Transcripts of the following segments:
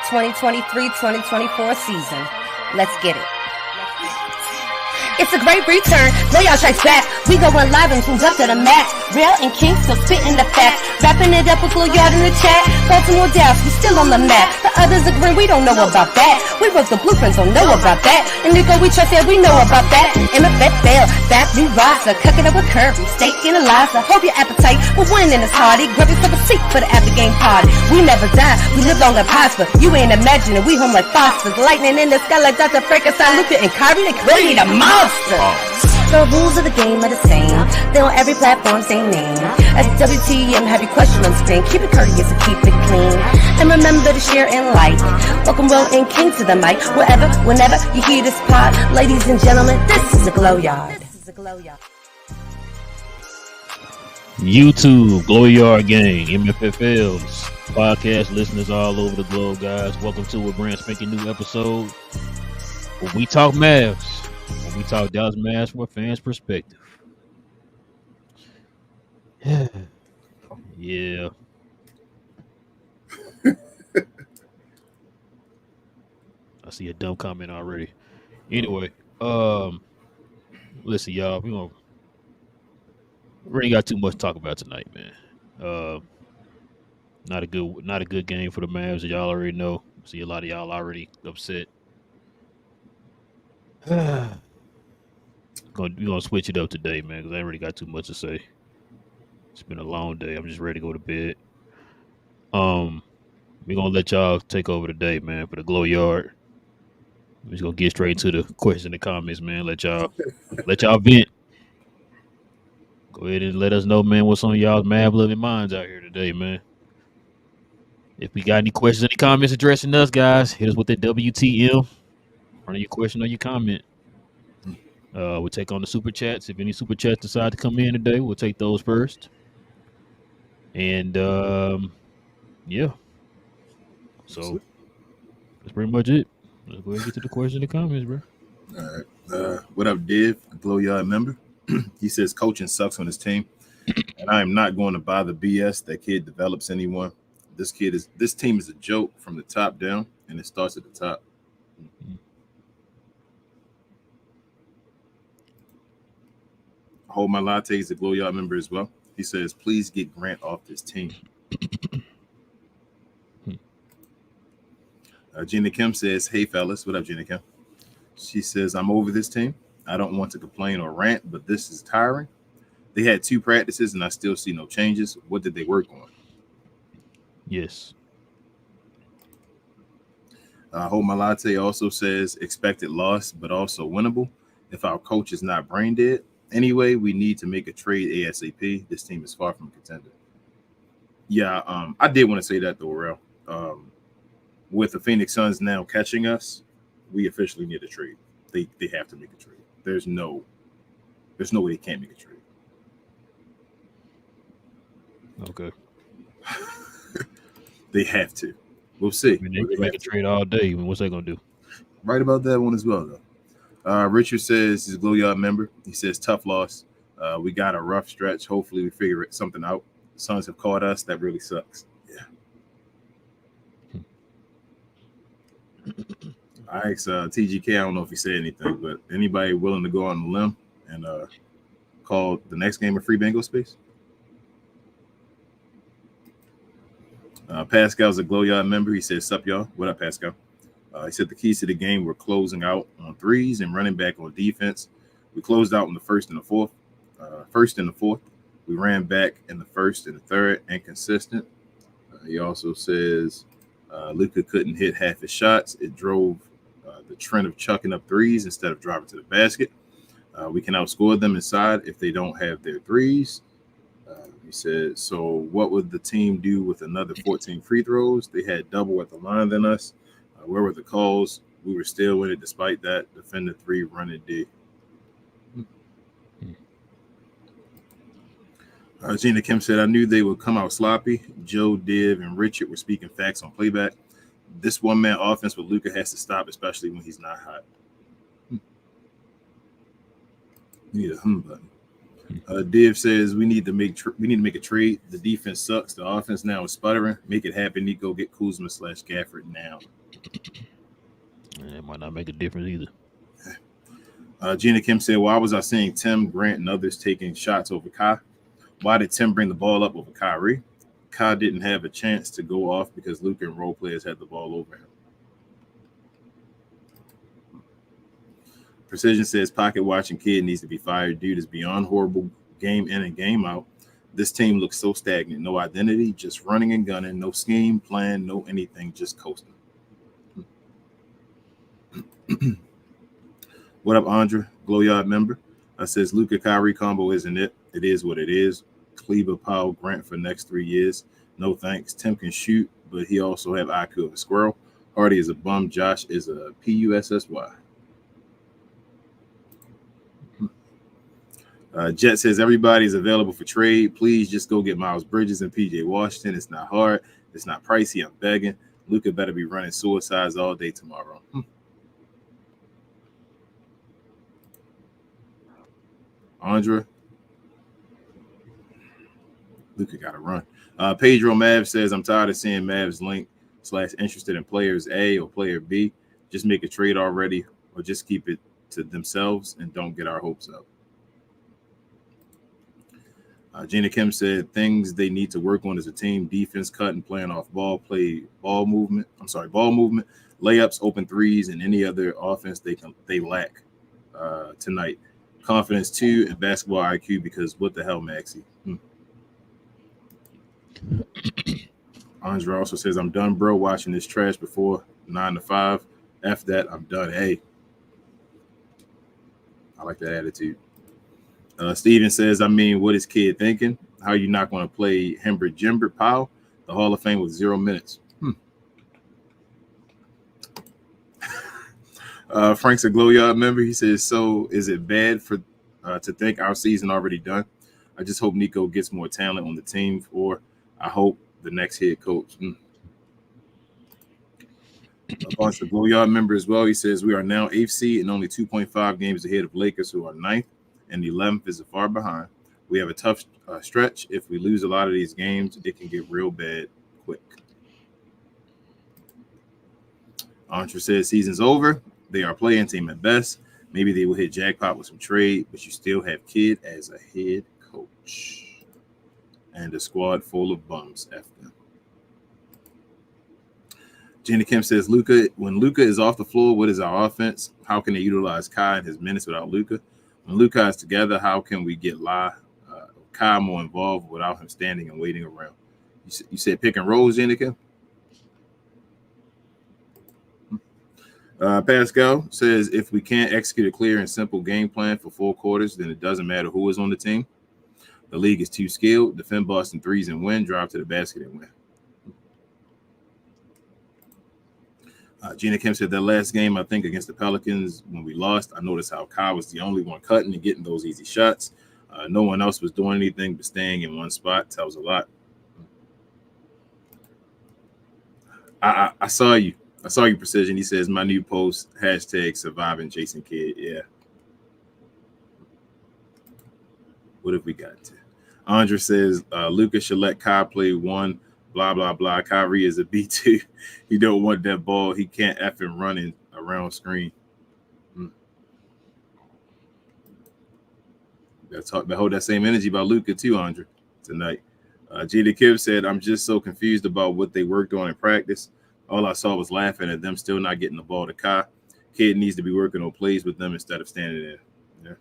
2023-2024 season. Let's get it. It's a great return. Playoff strikes back. We going live and tuned up to the max. Relle and King still spitting the facts. Wrapping it up with a little yard in the chat. Baltimore, Dallas, we still on the map. The others agree we don't know about that. We wrote the blueprints, don't know about that. And Nico, we trust that we know about that. MFF fail, that we rise. Cooking up with Kirby, steak and Eliza. Hope your appetite will win in this party. Grab yourself a seat for the after game party. We never die, we live long and prosper. You ain't imagining we home like Fosters. Lightning in the sky like Dr. Frankenstein, Luca and Kyrie. They created a monster. The rules of the game are the same. They're on every platform, same name. At WTM, have your question on screen. Keep it courteous and keep it clean. And remember to share and like. Welcome Relle and King to the mic. Wherever, whenever you hear this pod. Ladies and gentlemen, this is the Glow Yard. YouTube, Glow Yard Gang, MFFLs, podcast listeners all over the globe, guys. Welcome to a brand spanking new episode where we talk Mavs. When we talk Dallas Mavericks from a fan's perspective. Yeah. I see a dumb comment already. Anyway, listen, y'all, we ain't got too much to talk about tonight, man. Not a good game for the Mavs, as y'all already know. See a lot of y'all already upset. We're gonna switch it up today, man, because I ain't really got too much to say. It's been a long day. I'm just ready to go to bed. We're gonna let y'all take over today, man, for the Glow Yard. We're just gonna get straight to the questions and the comments, man. Let y'all vent. Go ahead and let us know, man, what's on y'all's Mav loving minds out here today, man. If we got any questions, any comments addressing us, guys, hit us with the WTM. Run your question or your comment. We'll take on the super chats. If any super chats decide to come in today, we'll take those first. And yeah. So that's pretty much it. Let's go ahead and get to the questions and the comments, bro. All right. What up, Div? Glow Yard member. He says coaching sucks on his team. And I am not going to buy the BS that kid develops anyone. This team is a joke from the top down, and it starts at the top. Mm-hmm. Hold My Latte is a Glow Yard member as well. He says, please get Grant off this team. Gina Kim says, hey, fellas. What up, Gina Kim? She says, I'm over this team. I don't want to complain or rant, but this is tiring. They had 2 practices, and I still see no changes. What did they work on? Yes. Hold My Latte also says, expected loss, but also winnable if our coach is not brain dead. Anyway, we need to make a trade ASAP. This team is far from a contender. Yeah, I did want to say that, though, Relle. With the Phoenix Suns now catching us, we officially need a trade. They have to make a trade. There's no way they can't make a trade. Okay. They have to. We'll see. I mean, they can make a trade all day. I mean, what's that going to do? Right about that one as well, though. Richard says he's a Glow Yard member. He says, tough loss. We got a rough stretch. Hopefully we figure something out. The Suns have caught us. That really sucks. Yeah. I asked TGK, I don't know if he said anything, but anybody willing to go on the limb and call the next game a free Bengal space? Pascal's a Glow Yard member. He says, sup, y'all? What up, Pascal? He said the keys to the game were closing out on threes and running back on defense. We closed out in the first and the fourth. We ran back in the first and the third, inconsistent. He also says Luka couldn't hit half his shots. It drove the trend of chucking up threes instead of driving to the basket. We can outscore them inside if they don't have their threes. He said, so what would the team do with another 14 free throws? They had double at the line than us. Where were the calls? We were still in it despite that. Defender 3, running D. Gina Kim said, I knew they would come out sloppy. Joe, Div, and Richard were speaking facts on playback. This one-man offense with Luka has to stop, especially when he's not hot. You need a button. Div says we need to make a trade. The defense sucks. The offense now is sputtering. Make it happen, Nico. Get Kuzma /Gafford now. And it might not make a difference either. Gina Kim said, why was I seeing Tim, Grant, and others taking shots over Kai? Why did Tim bring the ball up over Kyrie? Kai didn't have a chance to go off because Luka and role players had the ball over him. Precision says, pocket watching kid needs to be fired. Dude is beyond horrible game in and game out. This team looks so stagnant. No identity, just running and gunning. No scheme, plan, no anything, just coasting. What up, Andra? Glow Yard member. Says Luka Kyrie combo isn't it. It is what it is. Kleber, Powell, Grant for next 3 years. No thanks. Tim can shoot, but he also have IQ of a squirrel. Hardy is a bum. Josh is a PUSSY. Jet says everybody's available for trade. Please just go get Miles Bridges and PJ Washington. It's not hard. It's not pricey. I'm begging. Luka better be running suicides all day tomorrow. Andra. Luka got to run. Pedro Mavs says, I'm tired of seeing Mavs link / interested in players A or player B. Just make a trade already or just keep it to themselves and don't get our hopes up. Gina Kim said things they need to work on as a team: defense, cut and playing off ball, ball movement, layups, open threes, and any other offense they lack tonight. Confidence too, and basketball IQ, because what the hell, Maxie? Andra also says, I'm done, bro, watching this trash before 9 to 5. After that, I'm done. Hey, I like that attitude. Steven says, I mean, what is kid thinking? How you not going to play Hembert Jimbert Powell, the Hall of Fame, with 0 minutes? Frank's a Glow Yard member. He says, so is it bad for to think our season already done? I just hope Nico gets more talent on the team, or I hope the next head coach. Bonds, the Glow Yard member as well. He says, we are now 8th seed and only 2.5 games ahead of Lakers, who are 9th, and the 11th is far behind. We have a tough stretch. If we lose a lot of these games, it can get real bad quick. Andre says, season's over. They are playing team at best. Maybe they will hit jackpot with some trade, but you still have Kid as a head coach and a squad full of bums after them. Jenny Kim says, when Luka is off the floor, what is our offense? How can they utilize Kai and his minutes without Luka? When Luka is together, how can we get Kai more involved without him standing and waiting around? You said pick and rolls, Jenny Kim? Pascal says, if we can't execute a clear and simple game plan for 4 quarters, then it doesn't matter who is on the team. The league is too skilled. Defend Boston threes and win. Drive to the basket and win. Gina Kim said that last game, I think, against the Pelicans, when we lost, I noticed how Kai was the only one cutting and getting those easy shots. No one else was doing anything but staying in one spot. That was a lot. I saw you. I saw you, Precision. He says, my new post, #surviving Jason Kidd. Yeah. What have we got to? Andre says, Luka should let Kai play 1, blah, blah, blah. Kyrie is a B2. He don't want that ball. He can't effing run in around screen. Gotta hold that same energy about Luka too, Andre, tonight. Gina Kim said, I'm just so confused about what they worked on in practice. All I saw was laughing at them still not getting the ball to Kai. Kid needs to be working on plays with them instead of standing there.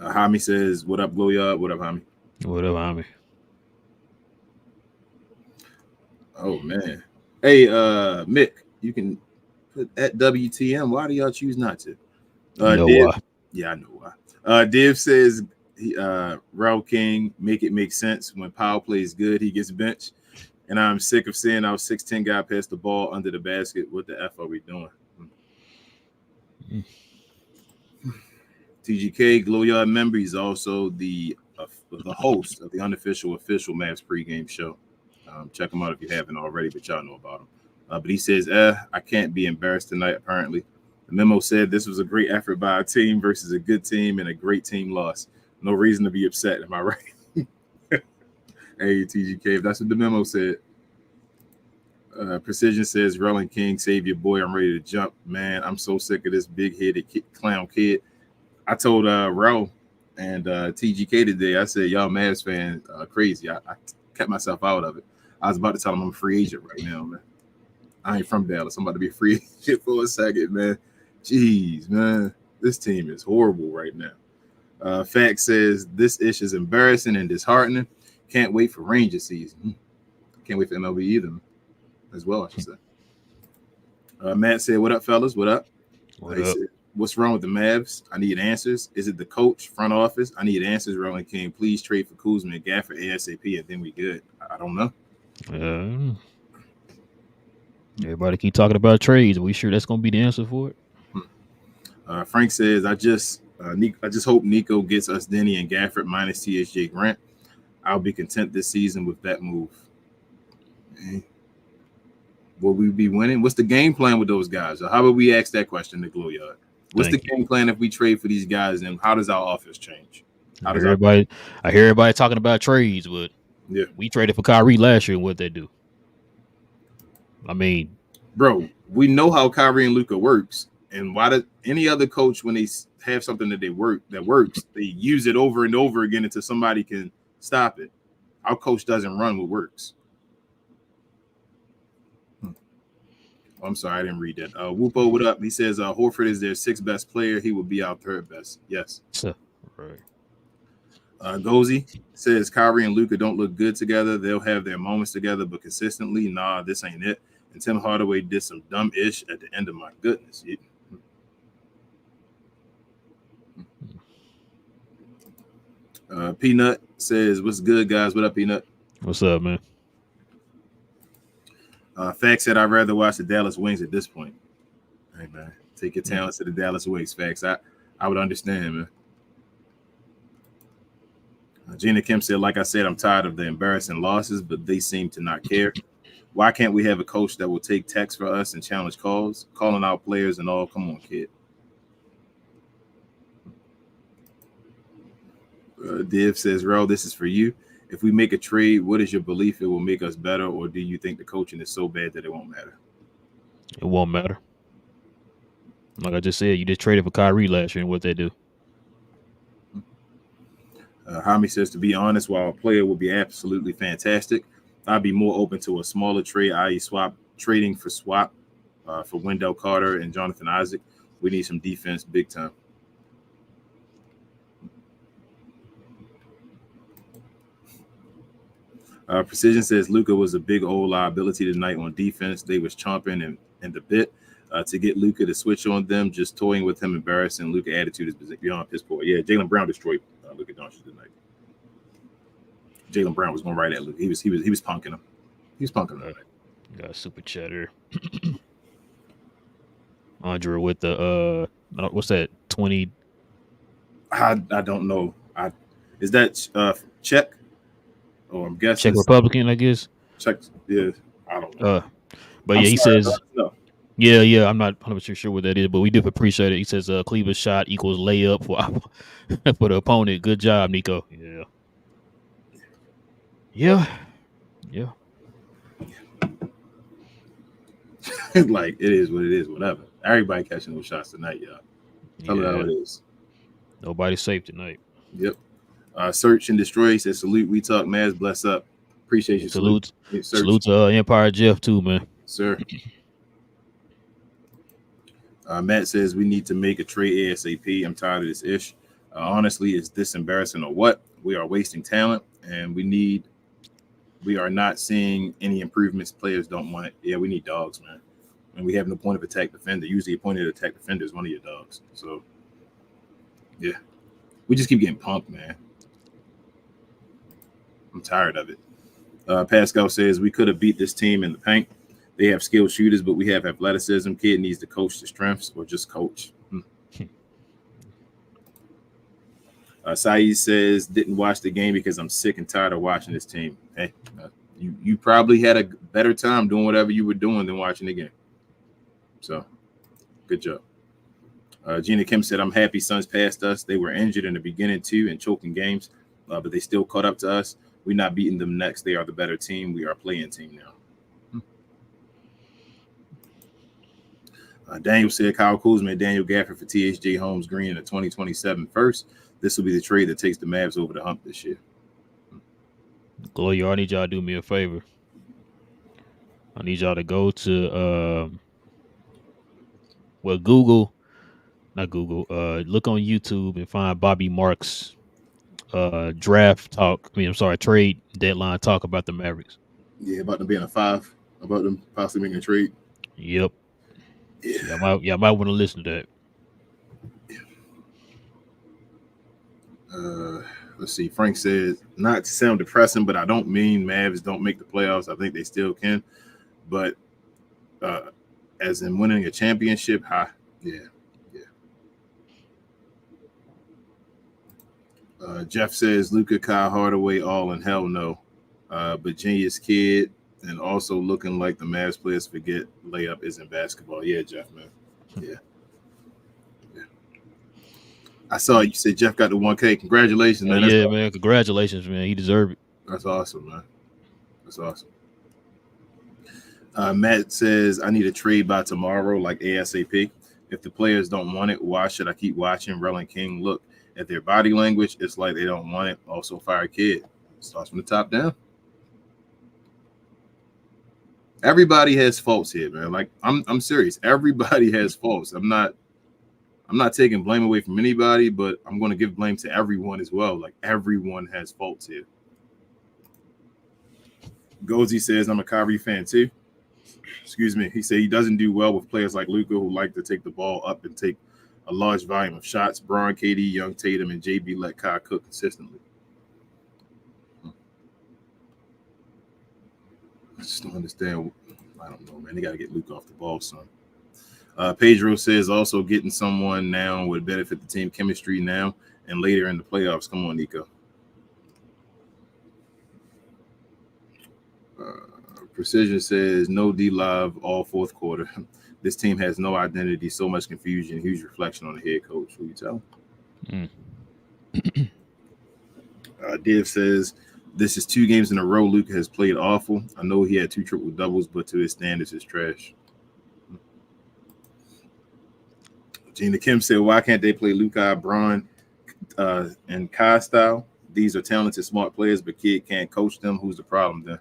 Yeah. Hami says, what up, Glow Yard? What up, Hami? What up, Hami? Oh, man. Hey, Mick, you can put at WTM. Why do y'all choose not to? Why. Yeah, I know why. Div says, Relle King, make it make sense. When Powell plays good, he gets benched. And I'm sick of seeing our 6'10" guy pass the ball under the basket. What the F are we doing? TGK, Glow Yard member. He's also the host of the official Mavs pregame show. Check him out if you haven't already, but y'all know about him. But he says, I can't be embarrassed tonight, apparently. The memo said this was a great effort by a team versus a good team, and a great team lost. No reason to be upset. Am I right? Hey, TGK, if that's what the memo said. Precision says, Relle and King, save your boy. I'm ready to jump. Man, I'm so sick of this big-headed clown kid. I told Relle and TGK today, I said, y'all Mavs fan crazy. I kept myself out of it. I was about to tell him I'm a free agent right now, man. I ain't from Dallas. I'm about to be a free agent for a second, man. Jeez, man. This team is horrible right now. Fact says, this ish is embarrassing and disheartening. Can't wait for Ranger season. Can't wait for MLB either, as well, I should say. Matt said, what up, fellas? What up? What up? Said, what's wrong with the Mavs? I need answers. Is it the coach, front office? I need answers, Relle and King. Please trade for Kuzma and Gafford ASAP, and then we good. I don't know. Everybody keep talking about trades. Are we sure that's going to be the answer for it? Frank says, I just hope Nico gets us Denny and Gafford minus TSJ Grant. I'll be content this season with that move. Will we be winning? What's the game plan with those guys? Or how about we ask that question to Glow Yard? What's the game plan if we trade for these guys, and how does our offense change? I hear everybody talking about trades, but yeah, we traded for Kyrie last year, and what they do? I mean, bro, we know how Kyrie and Luka works, and why does any other coach, when they have something that works, they use it over and over again until somebody can stop it. Our coach doesn't run what works. I'm sorry, I didn't read that. Whoopo, what up? He says Horford is their sixth best player. He will be our third best. Yes. Right. Gozy says Kyrie and Luka don't look good together. They'll have their moments together, but consistently, nah, this ain't it. And Tim Hardaway did some dumb ish at the end of my goodness. Peanut says, what's good, guys? What up, Peanut? What's up, man? Fact said, I'd rather watch the Dallas Wings at this point. Hey, man, take your talents to the Dallas Wings. Facts. I would understand, man. Gina Kim said, like I said, I'm tired of the embarrassing losses, but they seem to not care. Why can't we have a coach that will take texts for us and challenge calls, calling out players and all? Come on, kid. Div says, Rel, this is for you. If we make a trade, what is your belief it will make us better, or do you think the coaching is so bad that it won't matter? It won't matter. Like I just said, you just traded for Kyrie last year, and what they do. Hami says, to be honest, while a player would be absolutely fantastic, I'd be more open to a smaller trade, i.e. trading for Wendell Carter and Jonathan Isaac. We need some defense big time. Precision says Luka was a big old liability tonight on defense. They was chomping in the bit to get Luka to switch on them, just toying with him, embarrassing. Luka attitude is beyond piss poor. Yeah, Jaylen Brown destroyed Luka Doncic tonight. Jaylen Brown was going right at Luka. He was punking him. He was punking him. Got super chatter. Andre with the what's that? 20. I don't know. Is that Czech? Oh, I'm guessing Czech Republican, I guess. Czech, yeah. I don't know. But yeah, he says, yeah. I'm not 100% sure what that is, but we do appreciate it. He says, Cleveland shot equals layup for the opponent. Good job, Nico. Yeah. Like, it is what it is, whatever. Everybody catching those shots tonight, y'all. Tell me how it is. Nobody's safe tonight. Yep. Search and Destroy says, salute, we talk Mavs, bless up. Appreciate you. Salute to Empire Jeff too, man. Sir. Matt says, we need to make a trade ASAP. I'm tired of this ish. Honestly, is this embarrassing or what? We are wasting talent, and we are not seeing any improvements. Players don't want it. Yeah, we need dogs, man. And we have no point of attack defender. Usually a point of attack defender is one of your dogs. So, yeah. We just keep getting punked, man. I'm tired of it. Pascal says, we could have beat this team in the paint. They have skilled shooters, but we have athleticism. Kid needs to coach the strengths or just coach. Saeed says, didn't watch the game because I'm sick and tired of watching this team. Hey, you probably had a better time doing whatever you were doing than watching the game. So, good job. Gina Kim said, I'm happy Suns passed us. They were injured in the beginning too and choking games, but they still caught up to us. We're not beating them next. They are the better team. We are a playing team now. Daniel said Kyle Kuzma and Daniel Gafford for THJ Holmes Green in the 2027 first. This will be the trade that takes the Mavs over the hump this year. Glory, I need y'all to do me a favor. I need y'all to go to Google, not Google, look on YouTube and find Bobby Marks draft talk. I'm sorry, trade deadline talk about the Mavericks. Yeah, about them being a 5, about them possibly making a trade. Yep. Yeah. Y'all might want to listen to that. Let's see. Frank said, not to sound depressing, but I don't mean Mavs don't make the playoffs. I think they still can. But as in winning a championship, yeah. Jeff says Luka, Kyle Hardaway, all in hell no. But genius kid, and also looking like the Mavs players forget layup isn't basketball. Yeah, Jeff, man. Yeah. I saw you said Jeff got the 1K. Congratulations, man. Yeah, man. Congratulations, man. He deserved it. That's awesome, man. That's awesome. Matt says, I need a trade by tomorrow, like ASAP. If the players don't want it, why should I keep watching Relle and King look at their body language? It's like they don't want it. Also, fire kid. Starts from the top down. Everybody has faults here, man. Like, I'm serious. Everybody has faults. I'm not taking blame away from anybody, but I'm going to give blame to everyone as well. Like, everyone has faults here. Gozy says, I'm a Kyrie fan too. Excuse me. He said he doesn't do well with players like Luka who like to take the ball up and take a large volume of shots. Braun, KD, Young, Tatum, and JB let Kai cook consistently. I just don't understand. I don't know, man. They got to get Luka off the ball, son. Pedro says also getting someone now would benefit the team chemistry now and later in the playoffs. Come on, Nico. Precision says no D-Live all fourth quarter. This team has no identity, so much confusion, huge reflection on the head coach. Who you tell? Div says this is 2 games in a row Luka has played awful. I know he had 2 triple doubles, but to his standards, it's trash. Gina Kim said, why can't they play Luka, Braun, and Kai style? These are talented, smart players, but kid can't coach them. Who's the problem then?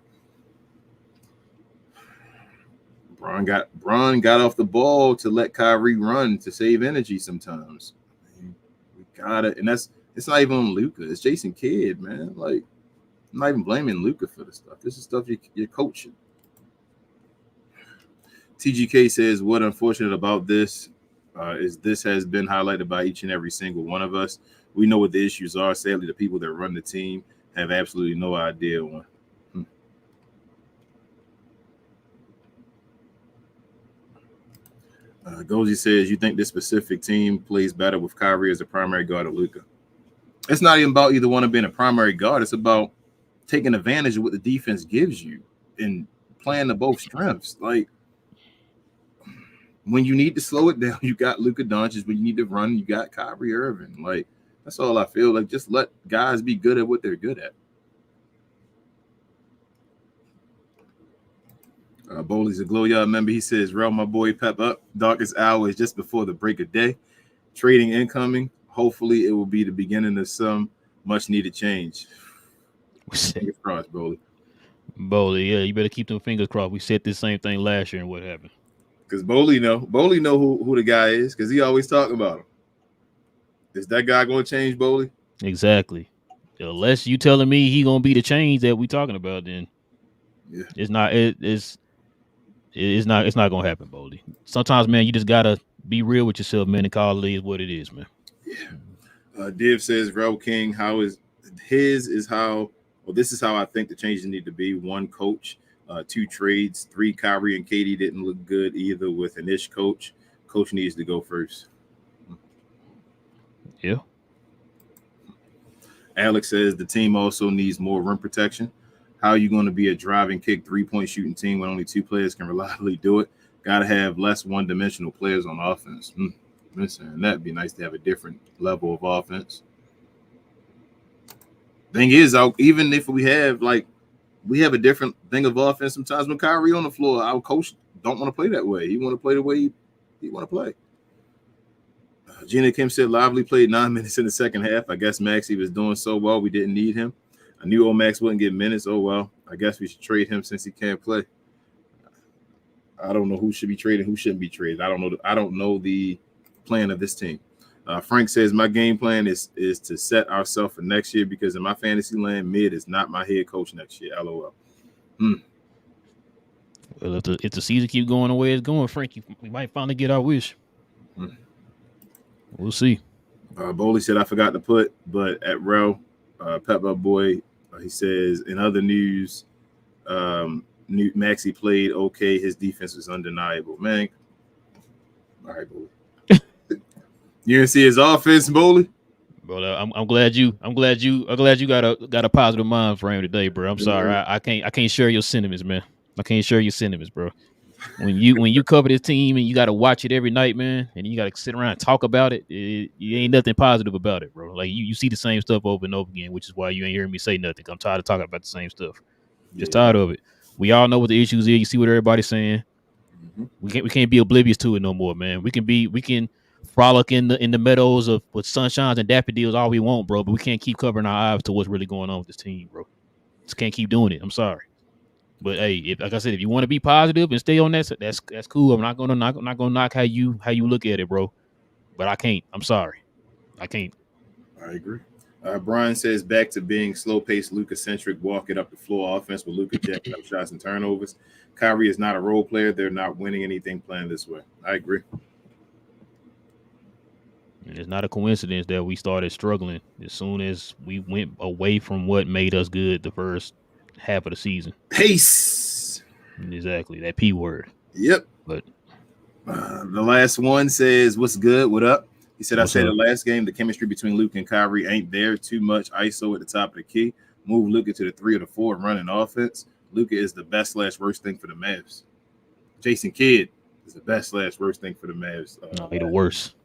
Braun got off the ball to let Kyrie run to save energy sometimes. We got it. And it's not even on Luka. It's Jason Kidd, man. Like, I'm not even blaming Luka for this stuff. This is stuff you're coaching. TGK says, what unfortunate about this is this has been highlighted by each and every single one of us. We know what the issues are. Sadly, the people that run the team have absolutely no idea one. Goji says, you think this specific team plays better with Kyrie as a primary guard or Luka? It's not even about either one of being a primary guard. It's about taking advantage of what the defense gives you and playing to both strengths. Like, when you need to slow it down, you got Luka Doncic. When you need to run, you got Kyrie Irving. Like, that's all I feel. Like, just let guys be good at what they're good at. Bowley's a glow yard member. He says, Rel, my boy, pep up. Darkest hour is just before the break of day. Trading incoming. Hopefully, it will be the beginning of some much needed change. Fingers crossed, Bowley. Bowley, yeah, you better keep them fingers crossed. We said this same thing last year, and what happened? Because Bowley know who the guy is, because he always talking about him. Is that guy going to change, Bowley? Exactly. Unless you telling me he going to be the change that we talking about, then yeah, it's not. It's not gonna happen, Bowley. Sometimes, man, you just gotta be real with yourself, man, and call it is what it is, man. Yeah. Div says, Relle King, this is how I think the changes need to be. 1 coach, 2 trades, 3 Kyrie and KD didn't look good either with an ish coach. Coach needs to go first. Yeah. Alex says the team also needs more rim protection. How are you going to be a drive and kick 3-point shooting team when only 2 players can reliably do it? Got to have less one-dimensional players on offense. Listen, that'd be nice to have a different level of offense. Thing is, even if we have a different thing of offense, sometimes when Kyrie on the floor, our coach don't want to play that way. He want to play the way He want to play. Gina Kim said Lively played 9 minutes in the second half. I guess Maxey was doing so well we didn't need him. I knew old Max wouldn't get minutes. Oh, well, I guess we should trade him since he can't play. I don't know who should be traded, who shouldn't be traded. I don't know the plan of this team. Frank says my game plan is to set ourselves for next year because in my fantasy land, mid is not my head coach next year. LOL. Well, if the season keep going the way it's going, Frank, we might finally get our wish. We'll see. Bowley said I forgot to put, but at Relle, Pep Up Boy, he says in other news, Maxey played okay. His defense was undeniable. Man, all right, Bowley. You didn't see his offense, Bowley? Bro, I'm glad you got a positive mind frame today, bro. I'm sorry, I can't share your sentiments, man. I can't share your sentiments, bro. When you cover this team and you got to watch it every night, man, and you got to sit around and talk about it, you ain't nothing positive about it, bro. Like you see the same stuff over and over again, which is why you ain't hearing me say nothing. I'm tired of talking about the same stuff. Just tired of it. We all know what the issues is. You see what everybody's saying. We can't be oblivious to it no more, man. We can frolic in the meadows with sunshines and daffodils all we want, bro. But we can't keep covering our eyes to what's really going on with this team, bro. Just can't keep doing it. I'm sorry. But hey, like I said, if you want to be positive and stay on that, that's cool. I'm not gonna knock how you look at it, bro. But I can't. I'm sorry, I can't. I agree. Brian says back to being slow-paced, Luka-centric, walking up the floor offense with Luka jacking up shots and turnovers. Kyrie is not a role player. They're not winning anything playing this way. I agree. And it's not a coincidence that we started struggling as soon as we went away from what made us good the first half of the season. Pace. Exactly. That P word. Yep. But the last one says, what's good? What up? He said, What's I said up? the last game, the chemistry between Luka and Kyrie ain't there. Too much ISO at the top of the key. Move Luka to the 3 or the 4 and run an offense. Luka is the best/worst thing for the Mavs. Jason Kidd is the best/worst thing for the Mavs. No, he the worst.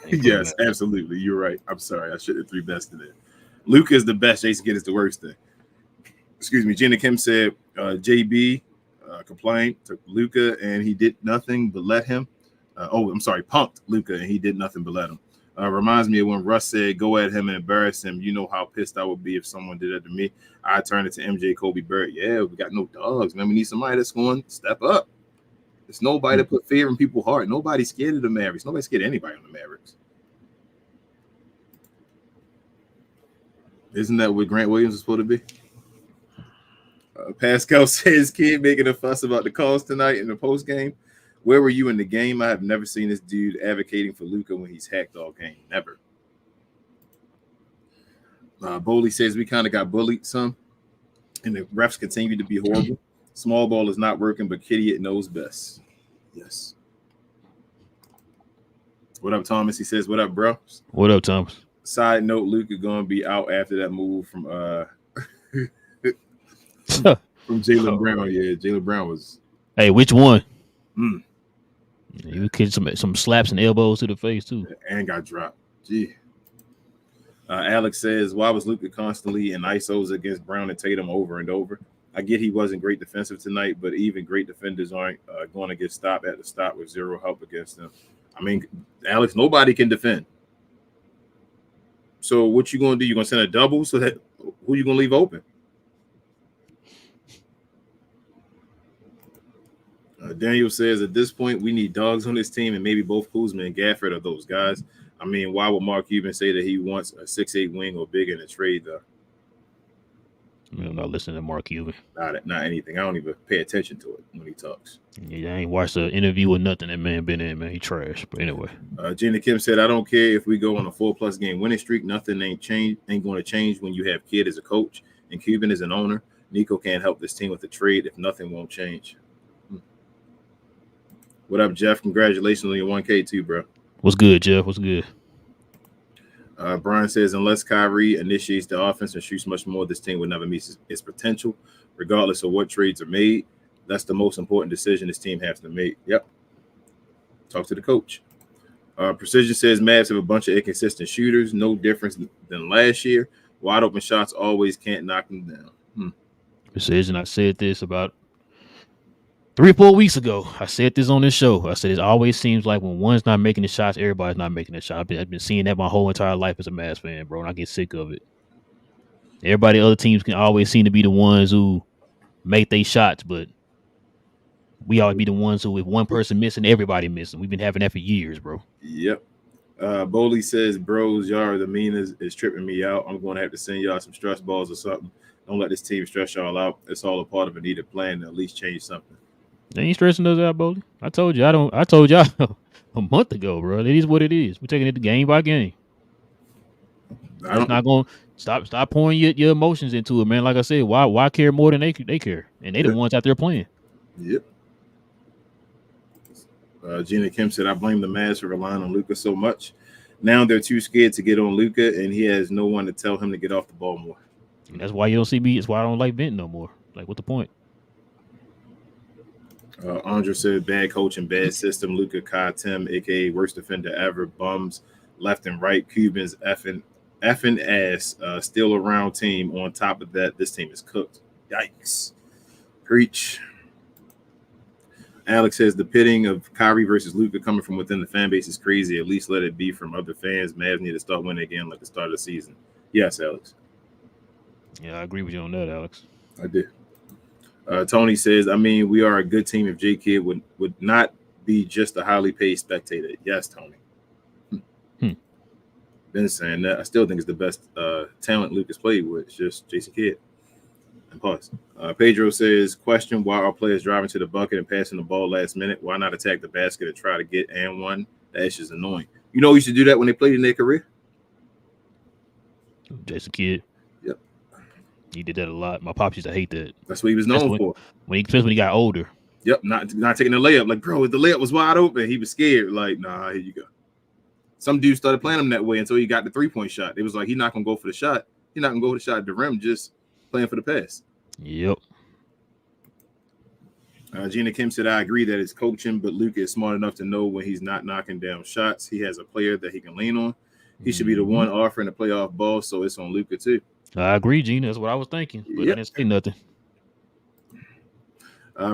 Yes, absolutely. You're right. I'm sorry. I should have 3 best in it. Luka is the best. Jason Kidd is the worst thing. Excuse me. Gina Kim said JB complained to Luka and he did nothing but let him. Punked Luka and he did nothing but let him. Reminds me of when Russ said, go at him and embarrass him. You know how pissed I would be if someone did that to me. I turned it to MJ, Kobe Bryant. Yeah, we got no dogs, man. We need somebody that's going to step up. There's nobody to put fear in people's heart. Nobody's scared of the Mavericks. Nobody's scared of anybody on the Mavericks. Isn't that what Grant Williams is supposed to be? Pascal says, kid making a fuss about the calls tonight in the post game. Where were you in the game? I have never seen this dude advocating for Luka when he's hacked all game. Never. Bowley says we kind of got bullied some, and the refs continue to be horrible. Small ball is not working, but Kitty knows best. Yes. What up, Thomas? He says, what up, bro? What up, Thomas? Side note, Luka going to be out after that move from Jaylen Brown. Yeah, Jaylen Brown was. Hey, which one? You kids some slaps and elbows to the face too, and got dropped. Gee. Alex says, why was Luka constantly in ISOs against Brown and Tatum over and over? I get he wasn't great defensive tonight, but even great defenders aren't going to get stopped at the stop with zero help against them. I mean, Alex, nobody can defend. So what you going to do? You going to send a double so that who you going to leave open? Daniel says, at this point, we need dogs on this team, and maybe both Kuzma and Gafford are those guys. I mean, why would Mark Cuban say that he wants a 6'8" wing or bigger in a trade, though? I'm not listening to Mark Cuban. Not anything. I don't even pay attention to it when he talks. Yeah, I ain't watched the interview or nothing that man been in, man. He trash. But anyway. Gina Kim said, I don't care if we go on a 4+ game winning streak. Nothing ain't going to change when you have Kidd as a coach and Cuban as an owner. Nico can't help this team with the trade if nothing won't change. What up, Jeff? Congratulations on your 1K too, bro. What's good, Jeff? What's good? Brian says, unless Kyrie initiates the offense and shoots much more, this team would never meet its potential, regardless of what trades are made. That's the most important decision this team has to make. Yep. Talk to the coach. Precision says, Mavs have a bunch of inconsistent shooters, no difference than last year. Wide open shots always can't knock them down. Precision, I said this about 3 or 4 weeks ago, I said this on this show. I said it always seems like when one's not making the shots, everybody's not making the shot. I've been seeing that my whole entire life as a Mavs fan, bro, and I get sick of it. Everybody, other teams can always seem to be the ones who make their shots, but we always be the ones who, if one person missing, everybody missing. We've been having that for years, bro. Yep. Bowley says, bros, y'all are the meanest. It's tripping me out. I'm going to have to send y'all some stress balls or something. Don't let this team stress y'all out. It's all a part of a needed plan to at least change something. They ain't stressing us out, Bowley. I told you, I told y'all a month ago, bro. It is what it is. We're taking it game by game. It's not going to stop pouring your emotions into it, man. Like I said, why care more than they care? And they the ones out there playing. Yep. Gina Kim said, I blame the Mavs for relying on Luka so much. Now they're too scared to get on Luka, and he has no one to tell him to get off the ball more. And that's why you don't see me. It's why I don't like Benton no more. Like, what's the point? Andra said, bad coaching, bad system. Luka Kai Tim, a.k.a. worst defender ever. Bums left and right. Cubans effing ass. Still around team. On top of that, this team is cooked. Yikes. Preach. Alex says the pitting of Kyrie versus Luka coming from within the fan base is crazy. At least let it be from other fans. Mavs need to start winning again like the start of the season. Yes, Alex. Yeah, I agree with you on that, Alex. I did. Tony says, I mean, we are a good team if J Kid would not be just a highly paid spectator. Yes, Tony. Been saying that. I still think it's the best talent Lucas played with. It's just Jason Kidd. And pause. Pedro says, question, why are players driving to the bucket and passing the ball last minute? Why not attack the basket and try to get and one? That's just annoying. You know, we used to do that when they played in their career. Jason Kidd. Yep. He did that a lot. My pops used to hate that. That's what he was known for. Especially when he got older. Yep. Not taking the layup. Like, bro, if the layup was wide open, he was scared. Like, nah, here you go. Some dudes started playing him that way until he got the 3-point shot. It was like, he's not going to go for the shot. He's not going to go for the shot at the rim, just playing for the pass. Yep. Gina Kim said, I agree that it's coaching, but Luka is smart enough to know when he's not knocking down shots. He has a player that he can lean on. He should be the one offering the playoff ball, so it's on Luka too. I agree, Gina. That's what I was thinking, but I didn't say nothing.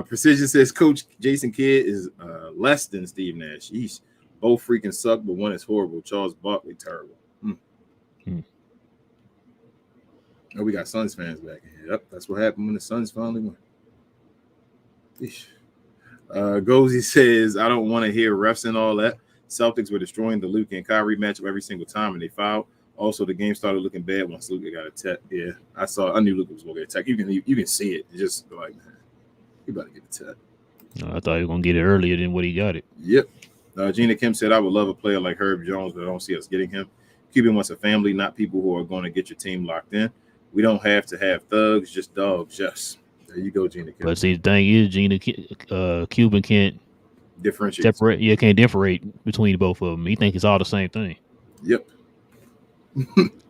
Precision says Coach Jason Kidd is less than Steve Nash. Yeesh. Both freaking suck, but one is horrible. Charles Barkley, terrible. Oh, we got Suns fans back here. Yep, that's what happened when the Suns finally won. Gozy says, I don't want to hear refs and all that. Celtics were destroying the Luka and Kyrie matchup every single time, and they fouled. Also, the game started looking bad once Luka got attacked. Yeah, I knew Luka was going to get attacked. You can see it. You just like, man, he about to get attacked. I thought he was going to get it earlier than what he got it. Yep. Gina Kim said, I would love a player like Herb Jones, but I don't see us getting him. Cuban wants a family, not people who are going to get your team locked in. We don't have to have thugs, just dogs. Yes. There you go, Gina Kim. But see, the thing is, Gina, Cuban can't differentiate. Separate. Yeah, can't differentiate between both of them. He think it's all the same thing. Yep.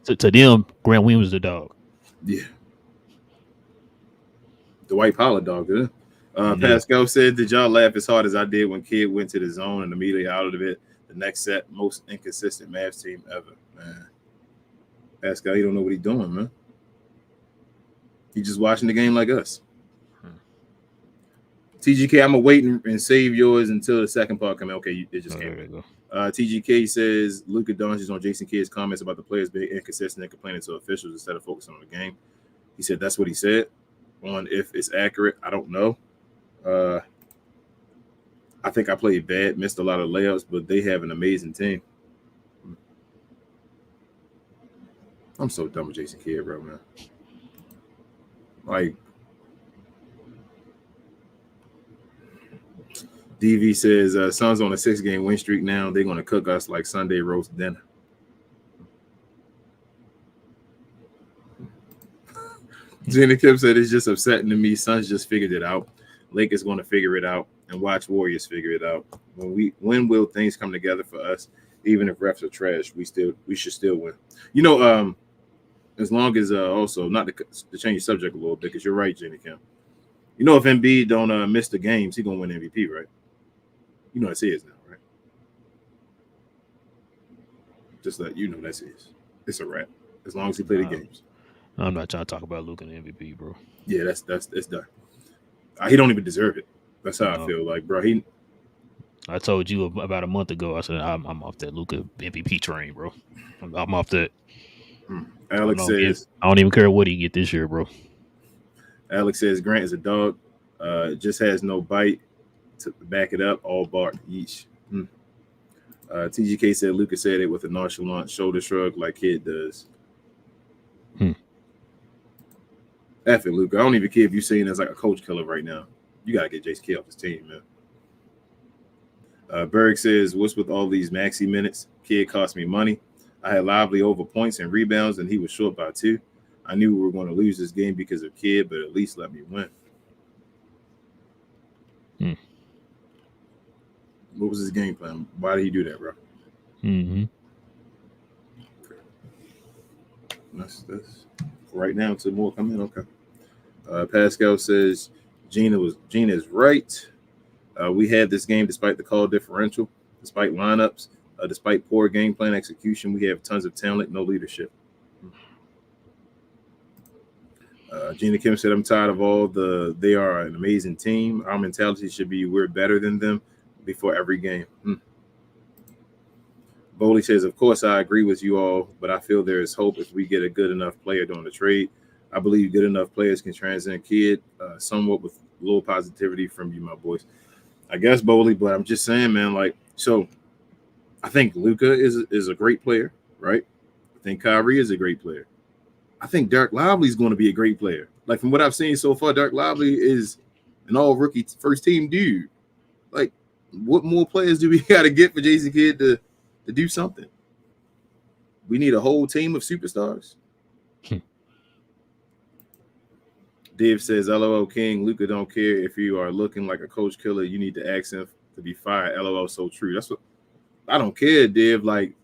to them, Grant Williams is the dog. Yeah. The white collar dog, huh? Pascal said, did y'all laugh as hard as I did when Kidd went to the zone and immediately out of it? The next set, most inconsistent Mavs team ever, man. Pascal, he don't know what he's doing, man. He's just watching the game like us. TGK, I'm going to wait and save yours until the second part comes. Okay, it just came. TGK says, Luka Doncic on Jason Kidd's comments about the players being inconsistent and complaining to officials instead of focusing on the game. He said that's what he said. On if it's accurate, I don't know. I think I played bad, missed a lot of layups, but they have an amazing team. I'm so done with Jason Kidd, bro, man. Like, DV says, Suns on a 6-game win streak now. They're going to cook us like Sunday roast dinner. Gina Kim said, it's just upsetting to me. Suns just figured it out. Lakers going to figure it out, and watch Warriors figure it out. When will things come together for us? Even if refs are trash, we should still win. You know, as long as also not to change the subject a little bit, because you're right, Gina Kim. You know, if Embiid don't miss the games, he's gonna win MVP, right? You know that's his now, right? Just let you know that's his. It's a wrap. As long as he play the games. I'm not trying to talk about Luka and MVP, bro. Yeah, that's done. He don't even deserve it. That's how I feel like, bro. I told you about a month ago. I said I'm off that Luka MVP train, bro. I'm off that. Alex says, I don't even care what he get this year, bro. Alex says Grant is a dog. Just has no bite to back it up. All bark each. TGK said Luka said it with a nonchalant shoulder shrug like kid does. F it, Luka. I don't even care if you're saying as like a coach killer right now. You gotta get Jason Kidd off his team, man. Berg says, what's with all these maxi minutes? Kid cost me money. I had Lively over points and rebounds, and he was short by 2. I knew we were going to lose this game because of Kid, but at least let me win. What was his game plan? Why did he do that, bro? That's right now until more come in. Okay. Pascal says Gina is right. We had this game despite the call differential, despite lineups, despite poor game plan execution. We have tons of talent, no leadership. Gina Kim said, I'm tired of they are an amazing team. Our mentality should be we're better than them before every game. Bowley says, of course, I agree with you all, but I feel there is hope if we get a good enough player during the trade. I believe good enough players can transcend Kid somewhat with a little positivity from you, my boys. I guess, Bowley, but I'm just saying, man, like, so I think Luka is a great player, right? I think Kyrie is a great player. I think Dirk Lively is going to be a great player. Like, from what I've seen so far, Dirk Lively is an all-rookie first-team dude. Like, what more players do we got to get for Jason Kidd to do something? We need a whole team of superstars. Dave says, LOL King, Luka don't care if you are looking like a coach killer. You need to ask him to be fired. LOL, so true. That's what I don't care, Dave. Like,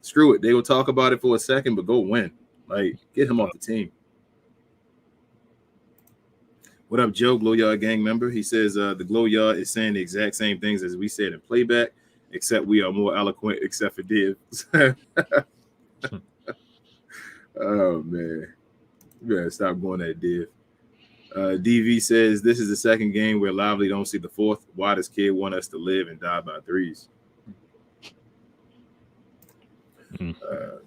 screw it. They will talk about it for a second, but go win. Like, get him off the team. What up, Joe, Glow Yard gang member? He says the Glow Yard is saying the exact same things as we said in Playback, except we are more eloquent, except for Div. Oh, man. You better stop going at Div. DV says this is the second game where Lively don't see the fourth. Why does Kid want us to live and die by threes?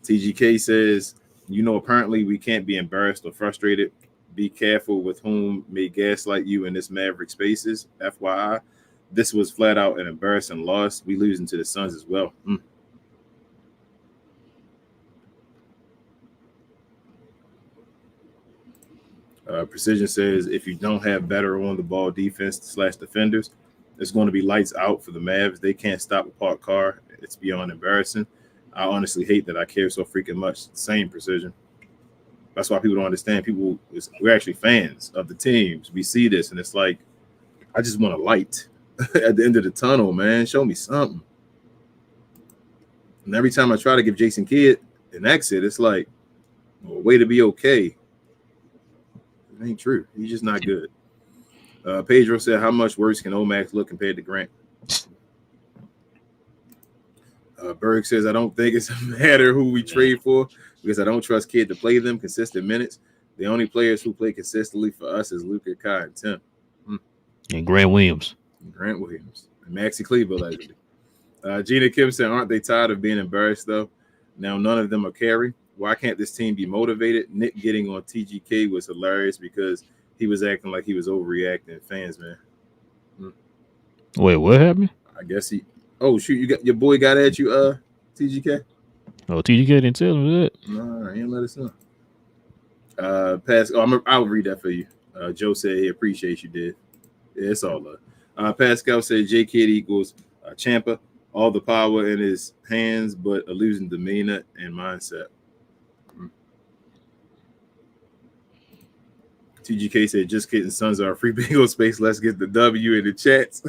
TGK says, apparently we can't be embarrassed or frustrated. Be careful with whom may gaslight you in this Maverick spaces. FYI, this was flat out an embarrassing loss. We losing to the Suns as well. Precision says if you don't have better on the ball defense / defenders, it's going to be lights out for the Mavs. They can't stop a parked car. It's beyond embarrassing. I honestly hate that I care so freaking much. Same, Precision. That's why people don't understand. We're actually fans of the teams. We see this, and it's like, I just want a light at the end of the tunnel, man. Show me something. And every time I try to give Jason Kidd an exit, it's like, a way to be okay. It ain't true. He's just not good. Pedro said, how much worse can Omax look compared to Grant? Berg says, I don't think it's a matter who we trade for because I don't trust Kid to play them consistent minutes. The only players who play consistently for us is Luka, Kai, and Tim. And Grant Williams. And Maxi Kleber, allegedly. Gina Kim said, aren't they tired of being embarrassed, though? Now none of them are carry. Why can't this team be motivated? Nick getting on TGK was hilarious because he was acting like he was overreacting. Fans, man. Wait, what happened? I guess he. Oh shoot! Your boy got at you, TGK. Oh, TGK didn't tell him that. No, he didn't let us know. I'll read that for you. Joe said he appreciates you, did. Yeah, it's all love. Pascal said J Kid equals Champa, all the power in his hands, but a losing demeanor and mindset. TGK said, just kidding, Suns are a free bingo space. Let's get the W in the chats.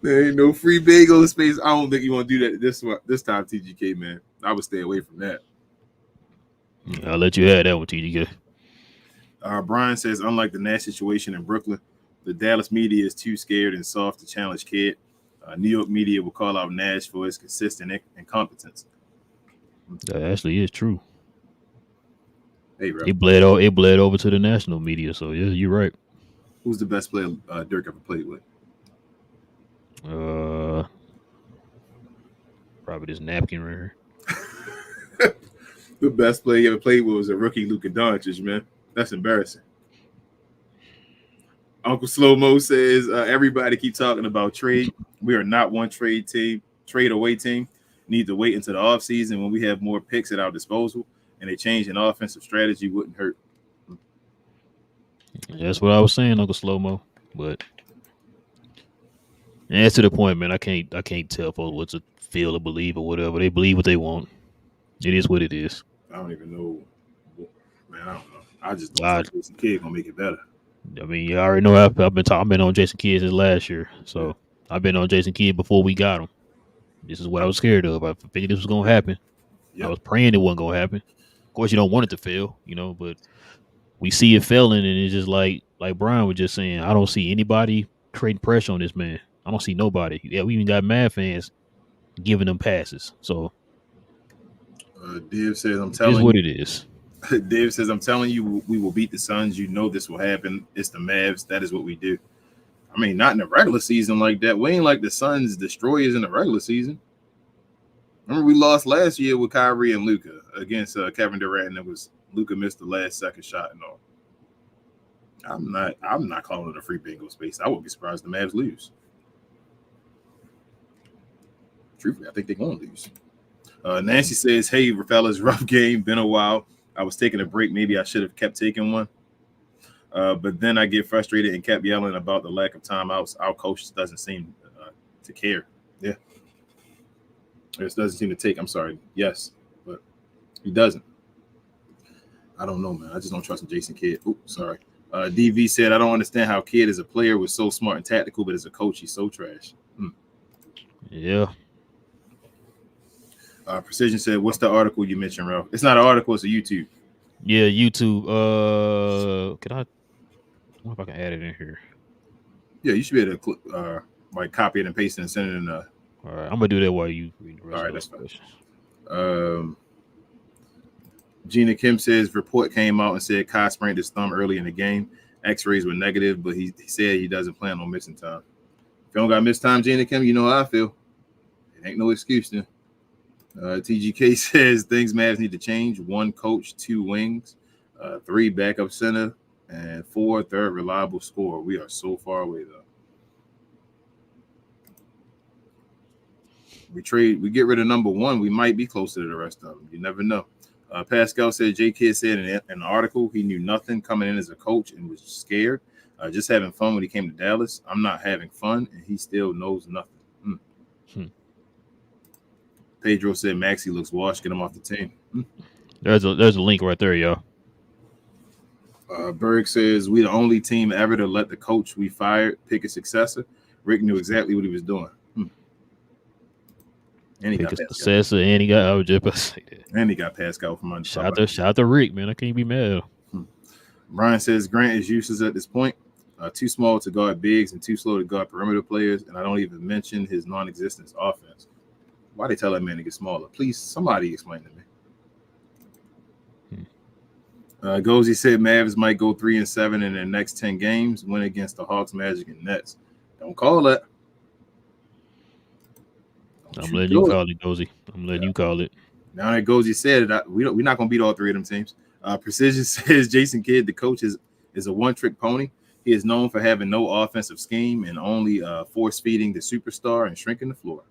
There ain't no free bingo space. I don't think you want to do that this time, TGK, man. I would stay away from that. I'll let you have that one, TGK. Brian says, unlike the Nash situation in Brooklyn, the Dallas media is too scared and soft to challenge Kid. New York media will call out Nash for his consistent incompetence. That actually is true. Hey, bro. It bled over to the national media. So yeah, you're right. Who's the best player Dirk ever played with? Probably this napkin right here. The best player he ever played with was a rookie Luka Doncic, man. That's embarrassing. Uncle Slow Mo says everybody keep talking about trade. We are not one trade away team. Need to wait until the offseason when we have more picks at our disposal, and a change in offensive strategy wouldn't hurt. That's what I was saying, Uncle Slow Mo. But that's to the point, man. I can't tell folks what to feel or believe or whatever. They believe what they want. It is what it is. I don't even know, man. I don't know. I just don't I, think Jason Kidd gonna make it better. I mean, you already know I've been on Jason Kidd since last year. So I've been on Jason Kidd before we got him. This is what I was scared of. I figured this was gonna happen. Yep. I was praying it wasn't gonna happen. Of course, you don't want it to fail, but we see it failing, and it's just like Brian was just saying. I don't see anybody creating pressure on this man. I don't see nobody. Yeah, we even got Mad fans giving them passes. So Dave says, "I'm it telling is what you." it is. Dave says, "I'm telling you, we will beat the Suns. You know this will happen. It's the Mavs. That is what we do. I mean, not in the regular season like that. We ain't like the Suns destroyers in the regular season. Remember, we lost last year with Kyrie and Luka against Kevin Durant, and it was Luka missed the last second shot and all. I'm not calling it a free bingo space. I wouldn't be surprised the Mavs lose. Truthfully, I think they're going to lose." Nancy says, "Hey, fellas, rough game. Been a while. I was taking a break. Maybe I should have kept taking one. But then I get frustrated and kept yelling about the lack of timeouts. Our coach doesn't seem to care. Yeah. It doesn't seem to take. I'm sorry. Yes, but he doesn't. I don't know, man. I just don't trust in Jason Kidd. Oops, sorry. DV said, "I don't understand how Kidd as a player was so smart and tactical, but as a coach, he's so trash." Yeah. Precision said, "What's the article you mentioned, Rel?" It's not an article. It's a YouTube. Yeah, YouTube. Can I wonder if I can add it in here? Yeah, you should be able to like copy it and paste it and send it in. All right, I'm gonna do that while you read the rest. All right, of that's those fine. Gina Kim says report came out and said Kai sprained his thumb early in the game. X-rays were negative, but he said he doesn't plan on missing time. If you don't got missed time, Gina Kim, you know how I feel. It ain't no excuse then. TGK says things Mavs need to change. 1 coach, 2 wings, 3 backup center, and 4 third reliable scorer. We are so far away though. We get rid of number 1, we might be closer to the rest of them. You never know. Pascal said J. Kidd said in an article he knew nothing coming in as a coach and was scared. Just having fun when he came to Dallas. I'm not having fun, and he still knows nothing. Pedro said Maxey looks washed. Get him off the team. There's a link right there, y'all. Berg says we the only team ever to let the coach we fired pick a successor. Rick knew exactly what he was doing. And he got successor, and he got. I was just about to say that. And he got Pascal from under. Shout out to Rick, man. I can't be mad. Brian says Grant is useless at this point. Too small to guard bigs and too slow to guard perimeter players. And I don't even mention his non-existence offense. Why they tell that man to get smaller? Please, somebody explain to me. Gozy said Mavs might go 3-7 in their next 10 games, win against the Hawks, Magic, and Nets. Don't call that. I'm letting you call it, Gozy. I'm letting you call it. Now that Gozy said it, we're not going to beat all 3 of them teams. Precision says Jason Kidd, the coach, is a one-trick pony. He is known for having no offensive scheme and only force-feeding the superstar and shrinking the floor.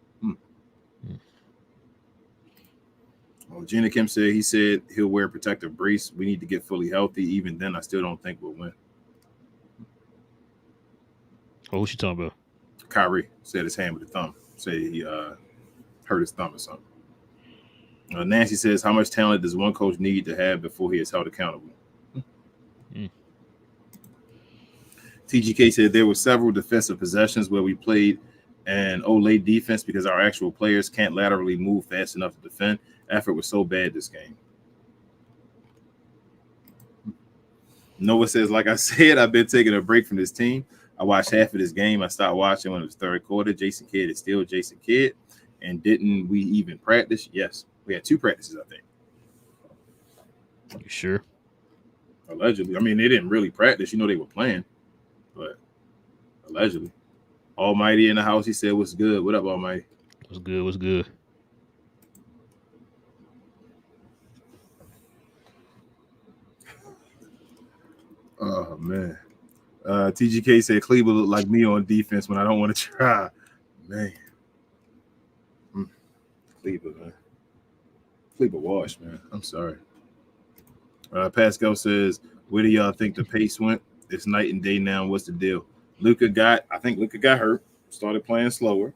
Well, Gina Kim said he said he'll wear a protective brace. We need to get fully healthy. Even then, I still don't think we'll win. Oh, who's she talking about? Kyrie said his hand with the thumb. Say he hurt his thumb or something. Nancy says, how much talent does one coach need to have before he is held accountable? TGK said there were several defensive possessions where we played an Olay defense because our actual players can't laterally move fast enough to defend. Effort was so bad this game. Noah says, like I said, I've been taking a break from this team. I watched half of this game. I stopped watching when it was third quarter. Jason Kidd is still Jason Kidd. And didn't we even practice? Yes. We had 2 practices, I think. You sure? Allegedly. I mean, they didn't really practice. You know, they were playing, but allegedly. Almighty in the house. He said, "What's good? What up, Almighty?" What's good? What's good? Oh man. TGK said Cleveland look like me on defense when I don't want to try. Man. Cleveland, man. Cleveland wash, man. I'm sorry. Pascal says, where do y'all think the pace went? It's night and day now. What's the deal? I think Luka got hurt, started playing slower,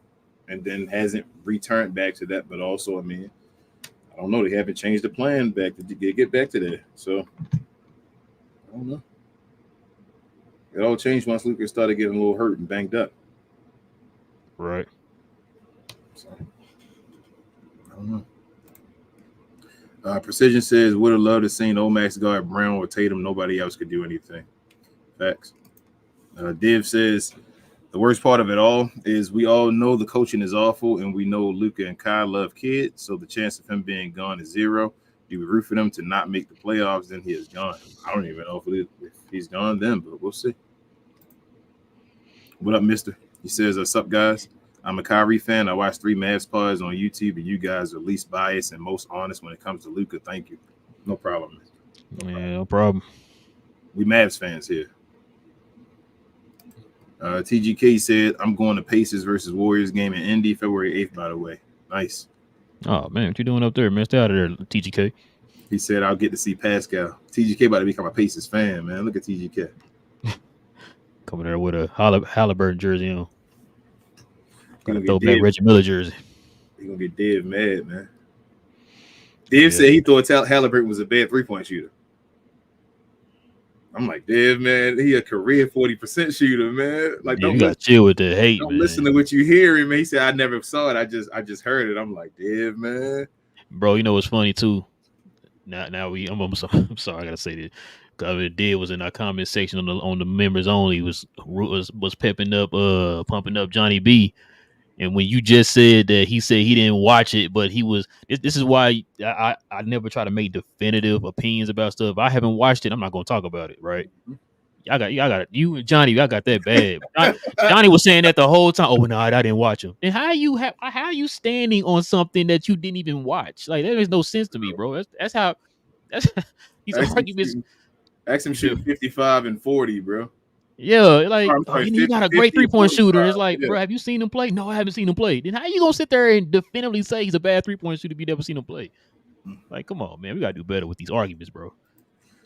and then hasn't returned back to that. But also, I mean, I don't know. They haven't changed the plan back to get back to that. So I don't know. It all changed once Luka started getting a little hurt and banged up. Right. So I don't know. Precision says, would have loved to seen Omax guard Brown or Tatum. Nobody else could do anything. Facts. Div says, the worst part of it all is we all know the coaching is awful, and we know Luka and Kai love kids, so the chance of him being gone is zero. Do we root for them to not make the playoffs? Then he is gone. I don't even know if he's gone then, but we'll see. What up, mister? He says, what's up, guys? I'm a Kyrie fan. I watch 3 Mavs pods on YouTube, and you guys are least biased and most honest when it comes to Luka. Thank you. No problem. No problem. We Mavs fans here. TGK said, I'm going to Pacers versus Warriors game in Indy, February 8th, by the way. Nice. Oh, man, what you doing up there, man? Stay out of there, TGK. He said, I'll get to see Pascal. TGK about to become a Pacers fan, man. Look at TGK. Coming there with a Halliburton jersey on. Gonna throw back Reggie Miller jersey. He's going to get Div mad, man. Div said he thought Halliburton was a bad 3-point shooter. I'm like, Div, man, he a career 40% shooter, man. Like, you got to chill with the hate, don't man. listen to what you hear, man. He said, I never saw it. I just heard it. I'm like, Div, man. Bro, you know what's funny, too? I'm sorry, I got to say this. Div was in our comment section on the members only, was pumping up Johnny B. And when you just said that he said he didn't watch it, but he was, this is why I never try to make definitive opinions about stuff. If I haven't watched it, I'm not going to talk about it, right? I got you and Johnny. I got that bad. Johnny was saying that the whole time. Oh no, I didn't watch him. And how are you standing on something that you didn't even watch? Like that makes no sense to me, bro. That's these arguments. Ask him shoot 55 and 40, bro. Yeah, like he got a great 3-point shooter. It's like, bro, have you seen him play? No, I haven't seen him play. Then how you gonna sit there and definitively say he's a bad 3-point shooter if you never seen him play? Like, come on, man, we gotta do better with these arguments, bro.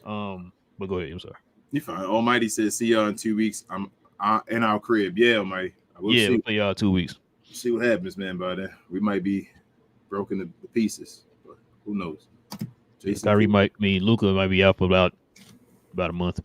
But go ahead. I'm sorry. You fine. Almighty says, see y'all in 2 weeks. I'm in our crib. Yeah, Almighty. We'll play y'all 2 weeks. See what happens, man. By then, we might be broken to pieces, but who knows? Luka might be out for about a month.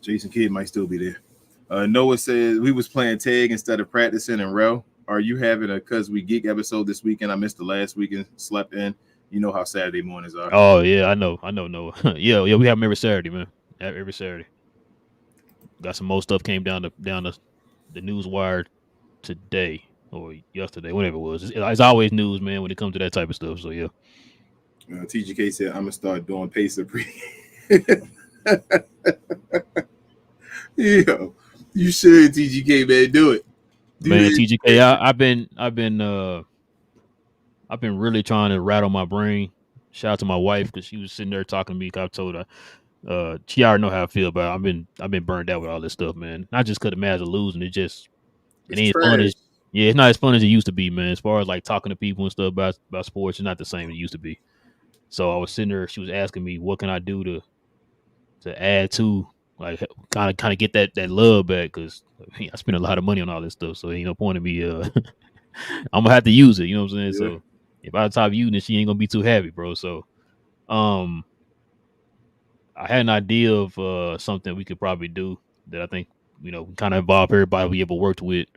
Jason Kidd might still be there. Noah says we was playing tag instead of practicing. And Relle, are you having a Cuz We Geek episode this weekend? I missed the last weekend, slept in. You know how Saturday mornings are. Oh yeah, I know Noah. yeah, we have them every Saturday, man. Every Saturday. Got some more stuff came down the news wire today or yesterday, whatever it was. It's always news, man, when it comes to that type of stuff. So yeah. TGK said I'm gonna start doing pacer pre. Yo, you should, TGK, man. Do it. Man, TGK, I've been really trying to rattle my brain. Shout out to my wife because she was sitting there talking to me. I told her, she already know how I feel about it. I've been burned out with all this stuff, man. Not just because the Mavs are losing. It ain't fun as it's not as fun as it used to be, man. As far as like talking to people and stuff about sports, it's not the same as it used to be. So I was sitting there. She was asking me, what can I do to add to, like, kind of get that love back, because I spend a lot of money on all this stuff, so ain't no point in me I'm gonna have to use it, you know what I'm saying? Yeah. So if I top using it, she ain't gonna be too happy, bro. So I had an idea of something we could probably do that I think, kind of involve everybody we ever worked with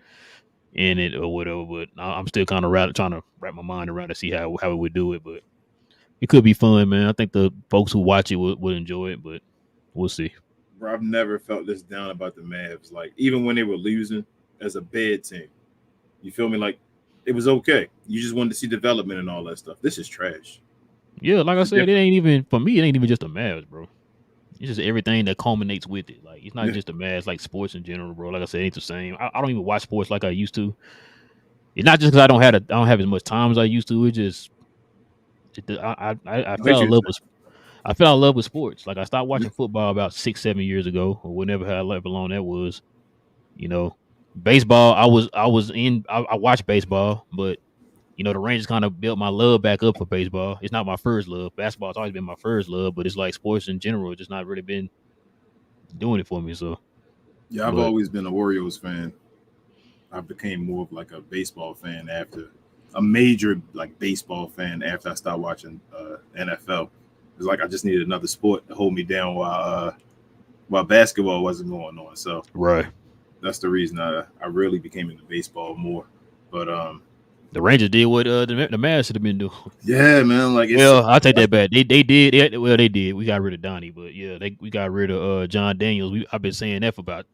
in it or whatever, but I'm still kind of trying to wrap my mind around to see how we would do it, but it could be fun, man. I think the folks who watch it would enjoy it, but we'll see. Bro, I've never felt this down about the Mavs. Like, even when they were losing as a bad team, you feel me? Like, it was okay. You just wanted to see development and all that stuff. This is trash. Yeah, like I said, it ain't even just the Mavs, bro. It's just everything that culminates with it. Like it's not just the Mavs, like sports in general, bro. Like I said, it ain't the same. I don't even watch sports like I used to. It's not just because I don't have as much time as I used to. It just I fell in love with I fell in love with sports. Like I stopped watching football about 6-7 years ago, or whenever however long that was. You know, baseball. I watched baseball, but the Rangers kind of built my love back up for baseball. It's not my first love. Basketball's always been my first love, but it's like sports in general, just not really been doing it for me. So yeah, I've always been a Orioles fan. I became more of like a baseball fan after a major like baseball fan after I started watching NFL. It's like I just needed another sport to hold me down while basketball wasn't going on. So right, that's the reason I really became into baseball more. But the Rangers did what the Mavs should have been doing. Yeah, man. Like, I'll take that back. They did. They did. We got rid of Donnie, but yeah, we got rid of John Daniels. I've been saying that for a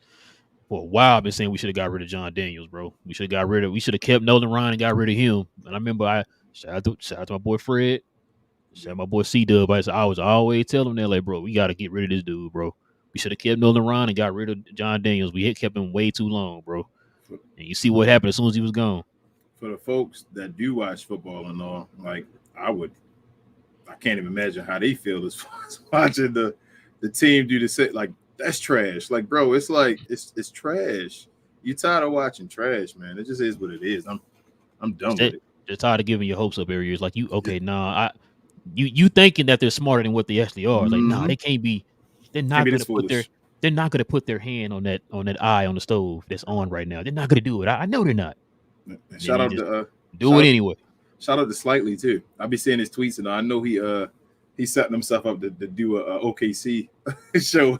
while. I've been saying we should have got rid of John Daniels, bro. We should have kept Nolan Ryan and got rid of him. And I remember shout out to my boy Fred, shout out my boy C-Dub. I was always telling them, like, bro, we got to get rid of this dude, bro. We should have kept Nolan Ryan and got rid of John Daniels. We had kept him way too long, bro. And you see what happened as soon as he was gone. For the folks that do watch football and all, like I can't even imagine how they feel as far as watching the team do the same. Like, that's trash. Like, bro, it's like it's trash. You tired of watching trash, man. It just is what it is. I'm done with it. They're tired of giving your hopes up every year. It's like you thinking that they're smarter than what they actually are. It's like, nah, they can't be. They're not gonna put their hand on that eye on the stove that's on right now. They're not gonna do it. I know they're not. Shout out to do it anyway. Shout out to Slightly too. I'll be seeing his tweets and I know he's setting himself up to do a OKC show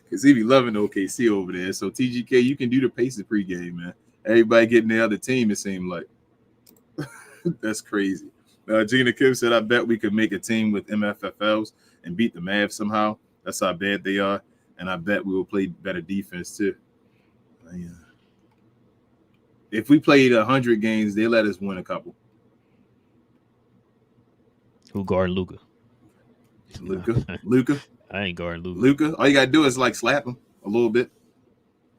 because he be loving OKC over there. So TGK, you can do the Pacers pregame, man. Everybody getting the other team. It seemed like that's crazy. Gina Kim said, "I bet we could make a team with MFFLs and beat the Mavs somehow. That's how bad they are, and I bet we will play better defense too." Yeah. If we played 100 games, they let us win a couple. Who guarding Luka? Luka. I ain't guarding Luka. Luka. All you gotta do is like slap him a little bit,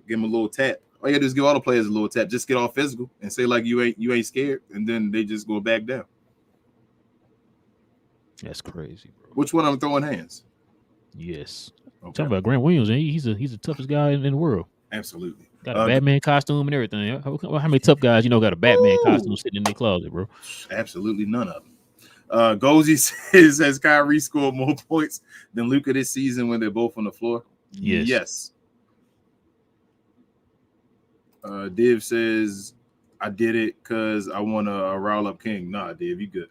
give him a little tap. All you gotta do is give all the players a little tap. Just get all physical and say like you ain't scared, and then they just go back down. That's crazy, bro. Which one of them throwing hands? Yes. Okay. Talking about Grant Williams, he's the toughest guy in the world. Absolutely. Got a Batman costume and everything. How many tough guys got a Batman costume sitting in their closet, bro? Absolutely none of them. Gozy says, has Kyrie scored more points than Luka this season when they're both on the floor? Yes. Div says, I did it because I want to rile up King. Nah, Div, you good.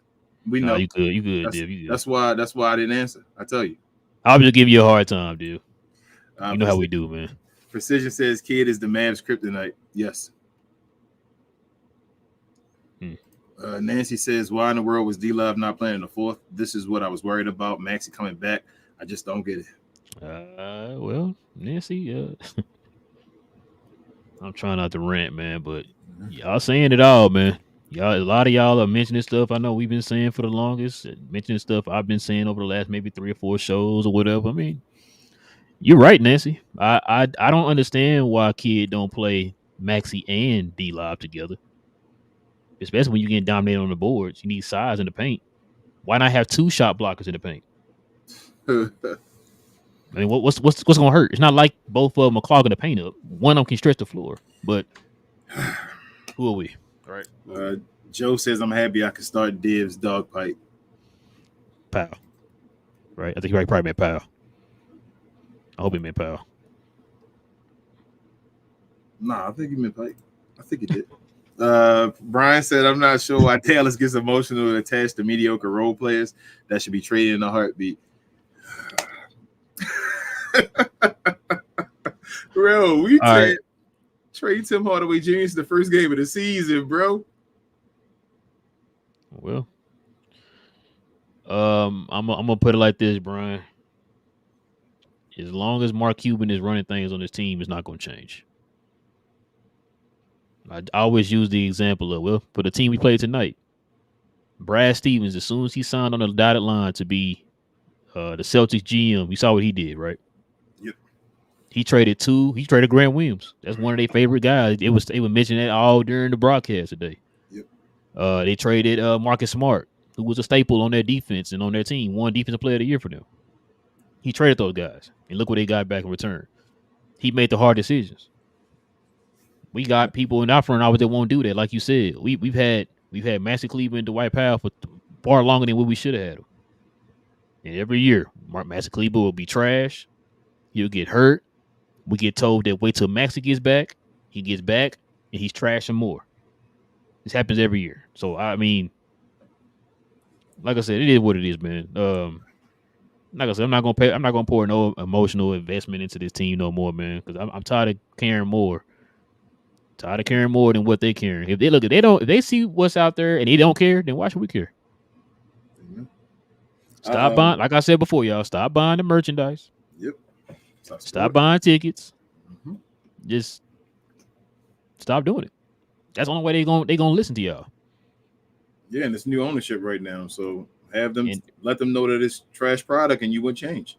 We know. You good, Div. You good. That's why I didn't answer. I tell you. I'll just give you a hard time, Div. You know how we do, man. Precision says, kid is the Mavs kryptonite. Yes. Nancy says, why in the world was D-Love not playing in the fourth? This is what I was worried about. Maxey coming back. I just don't get it. Well, Nancy, I'm trying not to rant, man, but y'all saying it all, man. A lot of y'all are mentioning stuff I know we've been saying for the longest, mentioning stuff I've been saying over the last maybe 3 or 4 shows or whatever. I mean, you're right, Nancy. I don't understand why Kid don't play Maxey and D-Lob together. Especially when you get dominated on the boards. You need size in the paint. Why not have 2 shot blockers in the paint? I mean, what's going to hurt? It's not like both of them are clogging the paint up. One of them can stretch the floor. But who are we? All right. Joe says, I'm happy I can start Div's dog pipe. Powell. Right? I think he probably meant Powell. I hope he meant Powell. Nah, I think he meant Pike. I think he did. Brian said, I'm not sure why Dallas gets emotional attached to mediocre role players that should be traded in a heartbeat. Bro, we trade Tim Hardaway Jr. the first game of the season, bro. Well, I'm gonna put it like this, Brian. As long as Mark Cuban is running things on his team, it's not gonna change. I always use the example of, for the team we played tonight, Brad Stevens, as soon as he signed on the dotted line to be the Celtics GM, you saw what he did, right? He traded Grant Williams. That's one of their favorite guys. They would mention that all during the broadcast today. Yep. They traded Marcus Smart, who was a staple on their defense and on their team, won Defensive Player of the Year for them. He traded those guys, and look what they got back in return. He made the hard decisions. We got people in our front office that won't do that, like you said. We've had Maxie Cleveland and Dwight Powell for far longer than what we should have had them. And every year, Maxie Cleveland will be trash. He'll get hurt. We get told that wait till Maxie gets back. He gets back, and he's trashing more. This happens every year. So, I mean, like I said, it is what it is, man. Like I said, I'm not gonna pour no emotional investment into this team no more, man, because I'm tired of caring more. Tired of caring more than what they caring. If they see what's out there and they don't care, then why should we care? Mm-hmm. Stop buying, like I said before, y'all. Stop buying the merchandise. Yep. Stop buying tickets. Mm-hmm. Just stop doing it. That's the only way they gonna listen to y'all. Yeah, and it's new ownership right now, so have them let them know that it's trash product and you would change.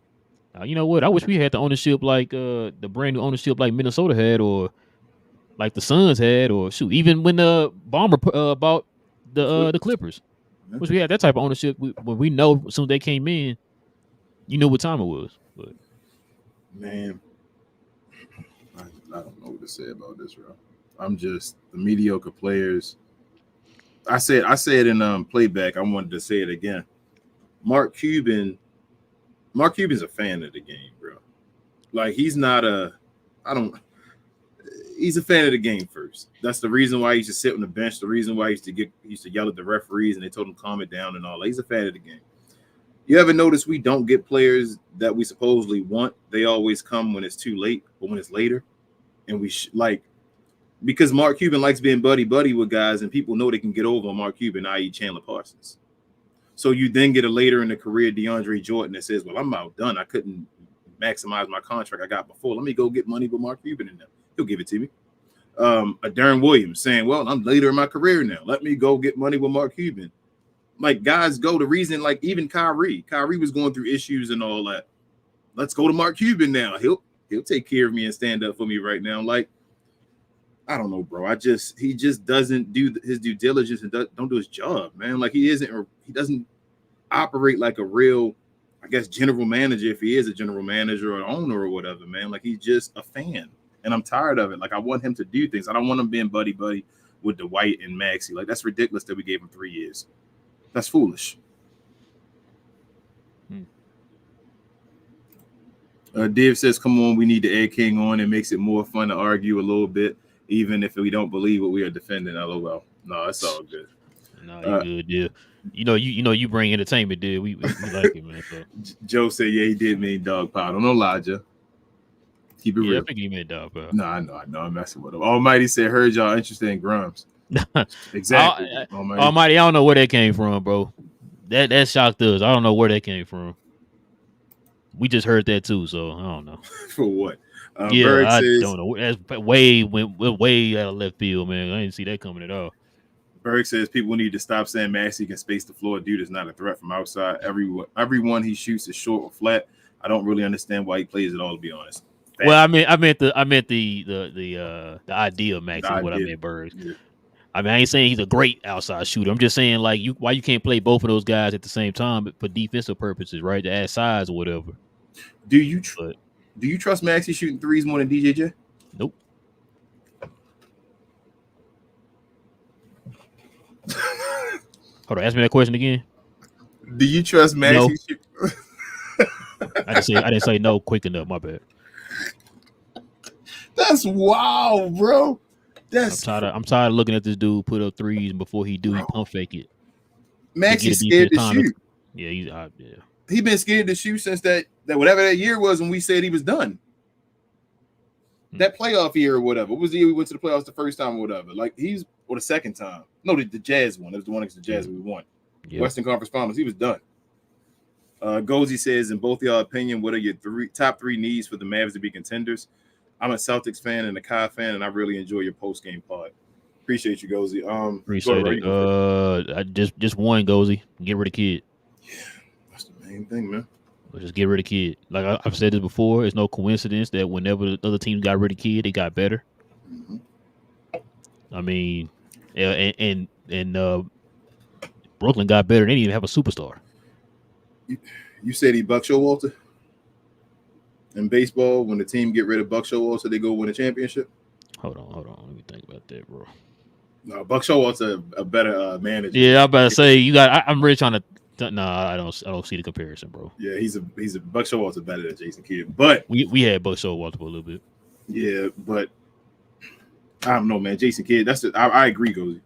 You know what? I wish we had the ownership like the brand new ownership like Minnesota had, or like the Suns had, or shoot, even when the Bomber bought the Clippers. Yeah. Wish we had that type of ownership. When we know as soon as they came in, you knew what time it was. But man, I don't know what to say about this, bro. I'm just the mediocre players. I said in playback. I wanted to say it again. Mark Cuban's a fan of the game, bro. Like he's not he's a fan of the game first. That's the reason why he used to sit on the bench. The reason why he used to yell at the referees and they told him calm it down and all that. He's a fan of the game. You ever notice we don't get players that we supposedly want? They always come when it's too late, but when it's later, and because Mark Cuban likes being buddy with guys, and people know they can get over on Mark Cuban, i.e. Chandler Parsons. So you then get a later in the career DeAndre Jordan that says, well, I'm outdone. I couldn't maximize my contract I got before. Let me go get money with Mark Cuban in there. He'll give it to me. A Darren Williams saying, well, I'm later in my career now. Let me go get money with Mark Cuban. Like guys go, the reason, like even Kyrie was going through issues and all that. Let's go to Mark Cuban now. He'll take care of me and stand up for me right now. Like, I don't know, bro. He just doesn't do his due diligence and don't do his job, man. Like he doesn't operate like a real, I guess, general manager, if he is a general manager or an owner or whatever, man. Like he's just a fan. And I'm tired of it. Like I want him to do things. I don't want him being buddy with Dwight and Maxey. Like that's ridiculous that we gave him 3 years. That's foolish. Div says, come on, we need the Ed King on. It makes it more fun to argue a little bit, even if we don't believe what we are defending. LOL. No, it's all good. No, you good, yeah. You bring entertainment, dude. We like it, man. So. Joe said, yeah, he did mean dog pile. Don't know, Elijah. Keep it real. I think he meant dog pile. No, I know. I'm messing with him. Almighty said, heard y'all interested in Grimes. Exactly. Almighty, I don't know where that came from, bro. That shocked us. I don't know where that came from. We just heard that too, so I don't know. For what? Berg says, don't know. That's way out of left field, man. I didn't see that coming at all. Berg says people need to stop saying Maxey can space the floor. Dude is not a threat from outside. Everyone he shoots is short or flat. I don't really understand why he plays at all, to be honest. Fact. Well, I meant the idea of Maxey. What I meant, Berg. Yeah. I mean, I ain't saying he's a great outside shooter. I'm just saying, like, why you can't play both of those guys at the same time for defensive purposes, right? To add size or whatever. Do you trust Maxey shooting threes more than DJJ? Nope. Hold on, ask me that question again. Do you trust Maxey? No. I didn't say no quick enough. My bad. That's wild, bro. I'm tired of looking at this dude put up threes and before he pump fake it. Maxey's scared to shoot. Yeah, he's out there. He been scared to shoot since that whatever that year was when we said he was done. That playoff year or whatever. What was the year we went to the playoffs the first time or whatever? Like or the second time. No, the Jazz one. That was the one against the Jazz we won. Yep. Western Conference Finals. He was done. Gozy says, in both y'all opinion, what are your top three needs for the Mavs to be contenders? I'm a Celtics fan and a Kai fan, and I really enjoy your post-game pod. Appreciate you, Gozy. Appreciate it. Just one, Gozy. Get rid of Kid. Yeah, that's the main thing, man. Let's just get rid of Kid. Like I've said this before, it's no coincidence that whenever the other teams got rid of Kid, they got better. Mhm. I mean, and Brooklyn got better. They didn't even have a superstar. You said he Buck Showalter in baseball. When the team get rid of Buck Showalter, they go win a championship. Hold on. Let me think about that, bro. No, Buck Showalter a better manager. Yeah, I'm about to say you got. I'm really trying to. Nah, I don't see the comparison, bro. Yeah, he's a Buck Showalter better than Jason Kidd, but We had Buck Showalter for a little bit. yeah, but I don't know, man. Jason Kidd, I agree, goes.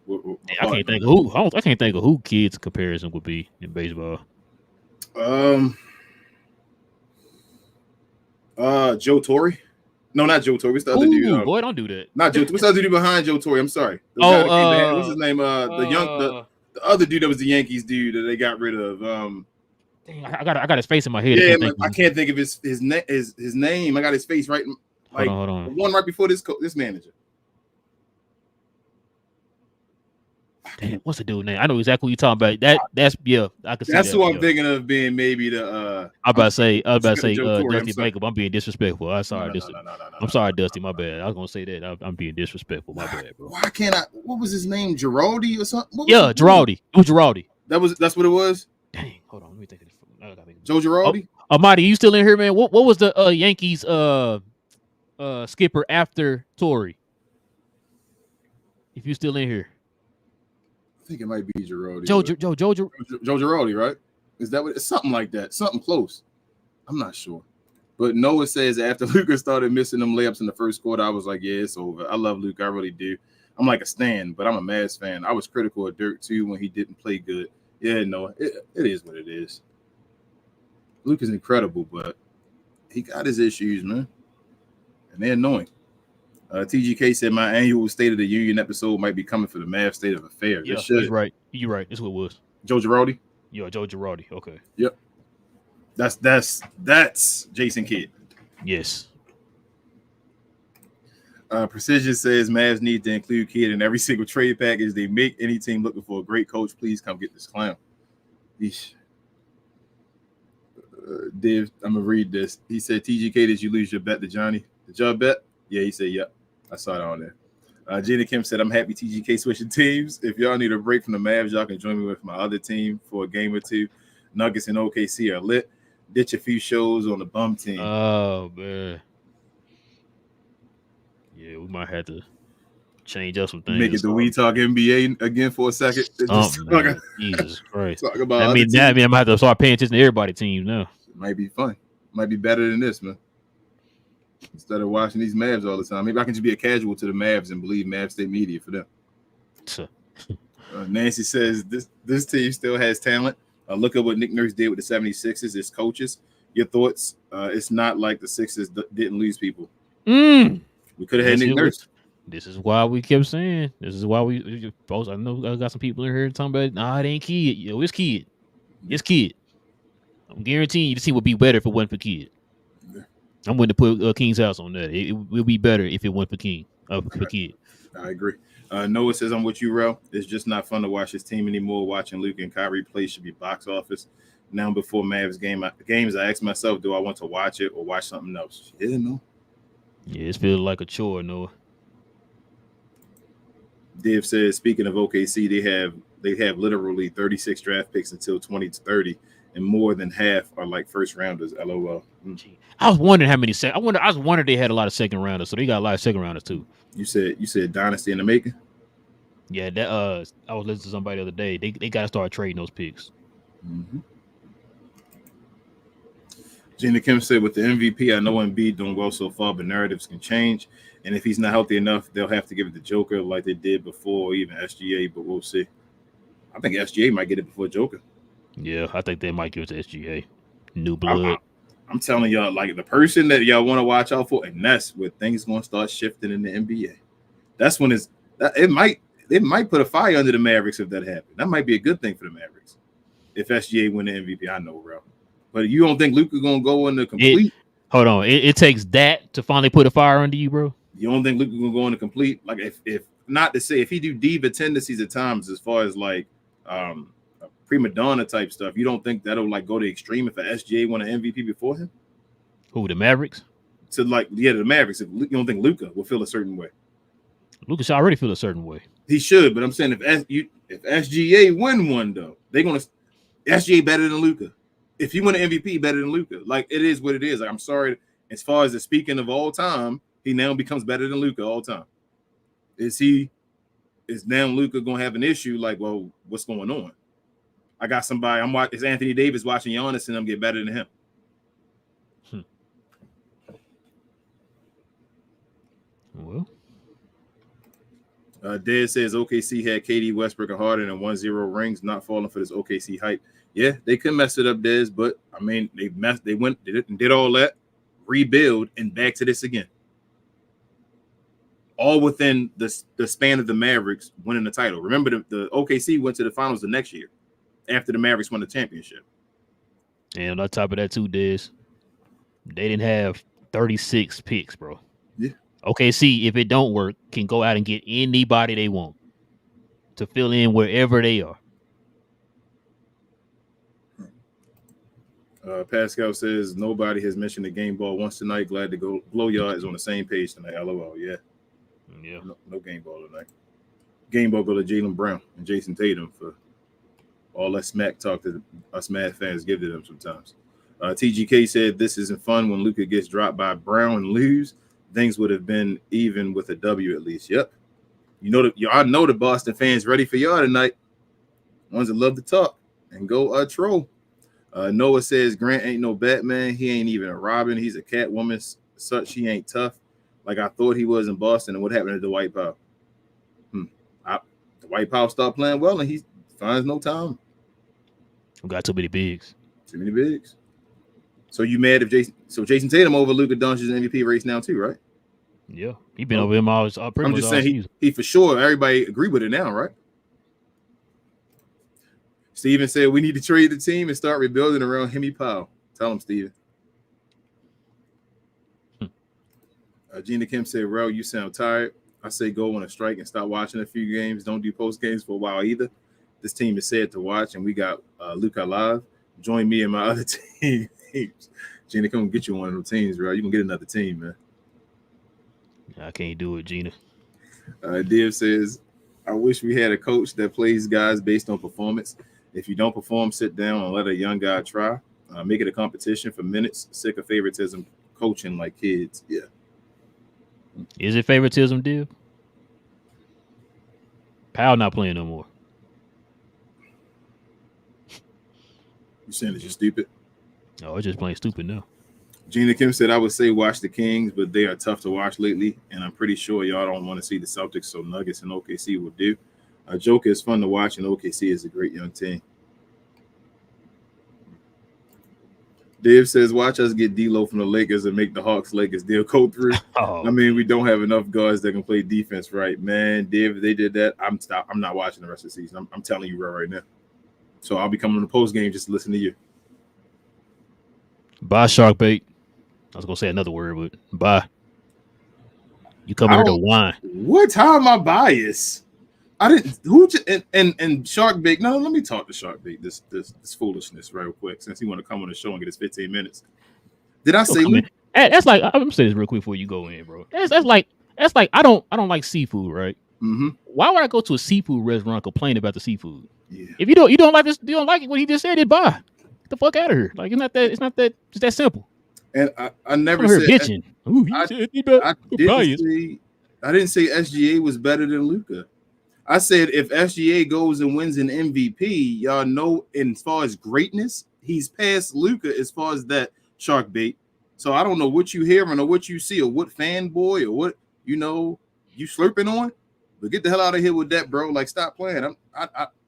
I can't think of who. I can't think of who Kid's comparison would be in baseball. Joe Torre. No, not Joe Torre. What's the other dude? Boy, don't do that. Not Joe. What's the other dude behind Joe Torre? I'm sorry. The guy that came back. What's his name? The other dude that was the Yankees dude that they got rid of. Dang, I got his face in my head. Yeah, I can't think of his name. I got his face right. Like hold on. The one right before this manager. Damn, what's the dude name? I know exactly what you're talking about. That's I can see that's that, who I'm thinking of being maybe the. I was about to say Joe Torre, Dusty Baker. I'm being disrespectful. I'm sorry, Dusty. I'm sorry, Dusty. My bad. I was gonna say that. I'm being disrespectful. My bad, bro. Why can't I? What was his name? Giraldi or something? Yeah, Giraldi. It was Giraldi. That's what it was. Dang, hold on. Let me think of this. Joe Giraldi. Amadi, you still in here, man? What was the Yankees skipper after Torre? If you still in here. I think it might be Giraldi. Joe Giraldi, right? Is that what? It's something like that. Something close. I'm not sure. But Noah says after Luka started missing them layups in the first quarter, I was like, yeah, it's over. I love Luka. I really do. I'm like a stan, but I'm a Mavs fan. I was critical of Dirk, too, when he didn't play good. Yeah, Noah, it is what it is. Luka's incredible, but he got his issues, man. And they're annoying. TGK said my annual State of the Union episode might be coming for the Mavs State of Affairs. Yeah, he's right. You're right. That's what it was. Joe Giraldi? Yeah, Joe Giraldi. Okay. Yep. That's Jason Kidd. Yes. Precision says Mavs need to include Kidd in every single trade package they make. Any team looking for a great coach, please come get this clown. Div, I'm gonna read this. He said, TGK, did you lose your bet to Johnny? Did y'all bet? Yeah, he said, yep. I saw it on there. Gina Kim said, I'm happy TGK switching teams. If y'all need a break from the Mavs, y'all can join me with my other team for a game or two. Nuggets and OKC are lit. Ditch a few shows on the bum team. Oh, man. Yeah, we might have to change up some things. Make it the We Talk NBA again for a second. Jesus Christ. Talk about I mean, I'm going to have to start paying attention to everybody's teams now. It might be fun. Might be better than this, man. Instead of watching these Mavs all the time. Maybe I can just be a casual to the Mavs and believe Mavs State media for them. Nancy says, this team still has talent. Look at what Nick Nurse did with the 76ers, his coaches. Your thoughts? It's not like the Sixers didn't lose people. We could have had Nick Nurse. This is why we kept saying. This is why we both. I know I got some people in here talking about, nah, it ain't Kid. Yo, it's Kid. It's Kid. I'm guaranteeing you the team would be better if it wasn't for Kid. I'm willing to put King's house on that. It will be better if it went for King. For Kid. I agree. Noah says, I'm with you, Relle. It's just not fun to watch this team anymore. Watching Luka and Kyrie play should be box office. Now before Mavs games, I ask myself, do I want to watch it or watch something else? Yeah, no. Yeah, it feels like a chore, Noah. Div says, speaking of OKC, they have literally 36 draft picks until 2030, and more than half are like first rounders. LOL. I was wondering how many I was wondering they had a lot of second rounders, so they got a lot of second rounders too. You said dynasty in the making? Yeah, that I was listening to somebody the other day. They got to start trading those picks. Mm-hmm. Gina Kim said, with the MVP, I know Embiid doing well so far, but narratives can change. And if he's not healthy enough, they'll have to give it to Joker like they did before, or even SGA, but we'll see. I think SGA might get it before Joker. Yeah, I think they might give it to SGA. New blood. I'm telling y'all, like the person that y'all want to watch out for, and that's where things going to start shifting in the NBA. That's when it might put a fire under the Mavericks if that happened. That might be a good thing for the Mavericks if SGA win the MVP. I know, bro. But you don't think Luka gonna go in the complete? Hold on, it takes that to finally put a fire under you, bro. You don't think Luka gonna go in the complete? Like if not to say if he do diva tendencies at times as far as like prima donna type stuff, you don't think that'll like go to extreme if a SGA won an MVP before him? Who, the Mavericks? To the Mavericks. If you don't think Luka will feel a certain way, Luka should already feel a certain way. He should, but I'm saying if SGA win one though, they're gonna SGA better than Luka. If he win an MVP, better than Luka. Like it is what it is. Like, I'm sorry. As far as the speaking of all time, he now becomes better than Luka all time. Is now Luka gonna have an issue? Like, well, what's going on? I got somebody. I'm watching. It's Anthony Davis watching Giannis, and I'm get better than him. Well, Dez says OKC had KD, Westbrook, and Harden and 1-0 rings. Not falling for this OKC hype. Yeah, they could mess it up, Dez, but I mean, they did all that, rebuild, and back to this again. All within the span of the Mavericks winning the title. Remember, the OKC went to the finals the next year after the Mavericks won the championship. And on top of that, too, Dez, they didn't have 36 picks, bro. Yeah. OKC, if it don't work, can go out and get anybody they want to fill in wherever they are. Pascal says nobody has mentioned the game ball once tonight. Glad to go. Glow is on the same page tonight. LOL. Yeah. No game ball tonight. Game ball go to Jaylen Brown and Jason Tatum for all that smack talk that us Mad fans give to them sometimes. TGK said this isn't fun when Luka gets dropped by Brown and lose. Things would have been even with a W at least. Yep. I know the Boston fans ready for y'all tonight. Ones that love to talk and go troll. Noah says Grant ain't no Batman. He ain't even a Robin. He's a Catwoman. Such he ain't tough like I thought he was in Boston. And what happened to Dwight Powell? Dwight Powell stopped playing well, and he finds no time. Got too many bigs. Too many bigs. So you mad if Jason Tatum over Luka Doncic's MVP race now too, right? Yeah, he been over him all. I'm just saying he for sure. Everybody agree with it now, right? Steven said we need to trade the team and start rebuilding around Hemi Powell. Tell him, Steven. Gina Kim said, Rel, you sound tired. I say go on a strike and stop watching a few games. Don't do post games for a while either. This team is sad to watch, and we got Luka live. Join me and my other teams. Gina, come get you one of them teams, bro. You can get another team, man. I can't do it, Gina. Div says, I wish we had a coach that plays guys based on performance. If you don't perform, sit down and let a young guy try. Make it a competition for minutes. Sick of favoritism coaching like kids. Yeah. Is it favoritism, Div? Powell not playing no more. You saying that you're stupid? No, it's just playing stupid now. Gina Kim said, I would say watch the Kings, but they are tough to watch lately, and I'm pretty sure y'all don't want to see the Celtics, so Nuggets and OKC will do. Joker is fun to watch, and OKC is a great young team. Dave says, watch us get D'Lo from the Lakers and make the Hawks-Lakers deal go through. Oh. I mean, we don't have enough guards that can play defense right. Man, Dave, if they did that, I'm not watching the rest of the season. I'm telling you right now. So I'll be coming on the post game just to listen to you. Bye, shark bait. I was gonna say another word, but bye. You come here to whine. What? How am I biased? I didn't. And shark bait. No, let me talk to shark bait. This foolishness real quick, since he want to come on the show and get his 15 minutes. Did I say? That's like, I'm gonna say this real quick before you go in, bro. That's like I don't like seafood, right? Mm-hmm. Why would I go to a seafood restaurant and complain about the seafood? Yeah. If you don't like this, you don't like it, what he just said, then bye. Get the fuck out of here. Like it's not that it's that simple. And I never said bitching. I didn't say SGA was better than Luka. I said if SGA goes and wins an MVP, y'all know, as far as greatness, he's past Luka as far as that, shark bait. So I don't know what you hearing or what you see or what fanboy or what you slurping on, but get the hell out of here with that, bro. Like, stop playing.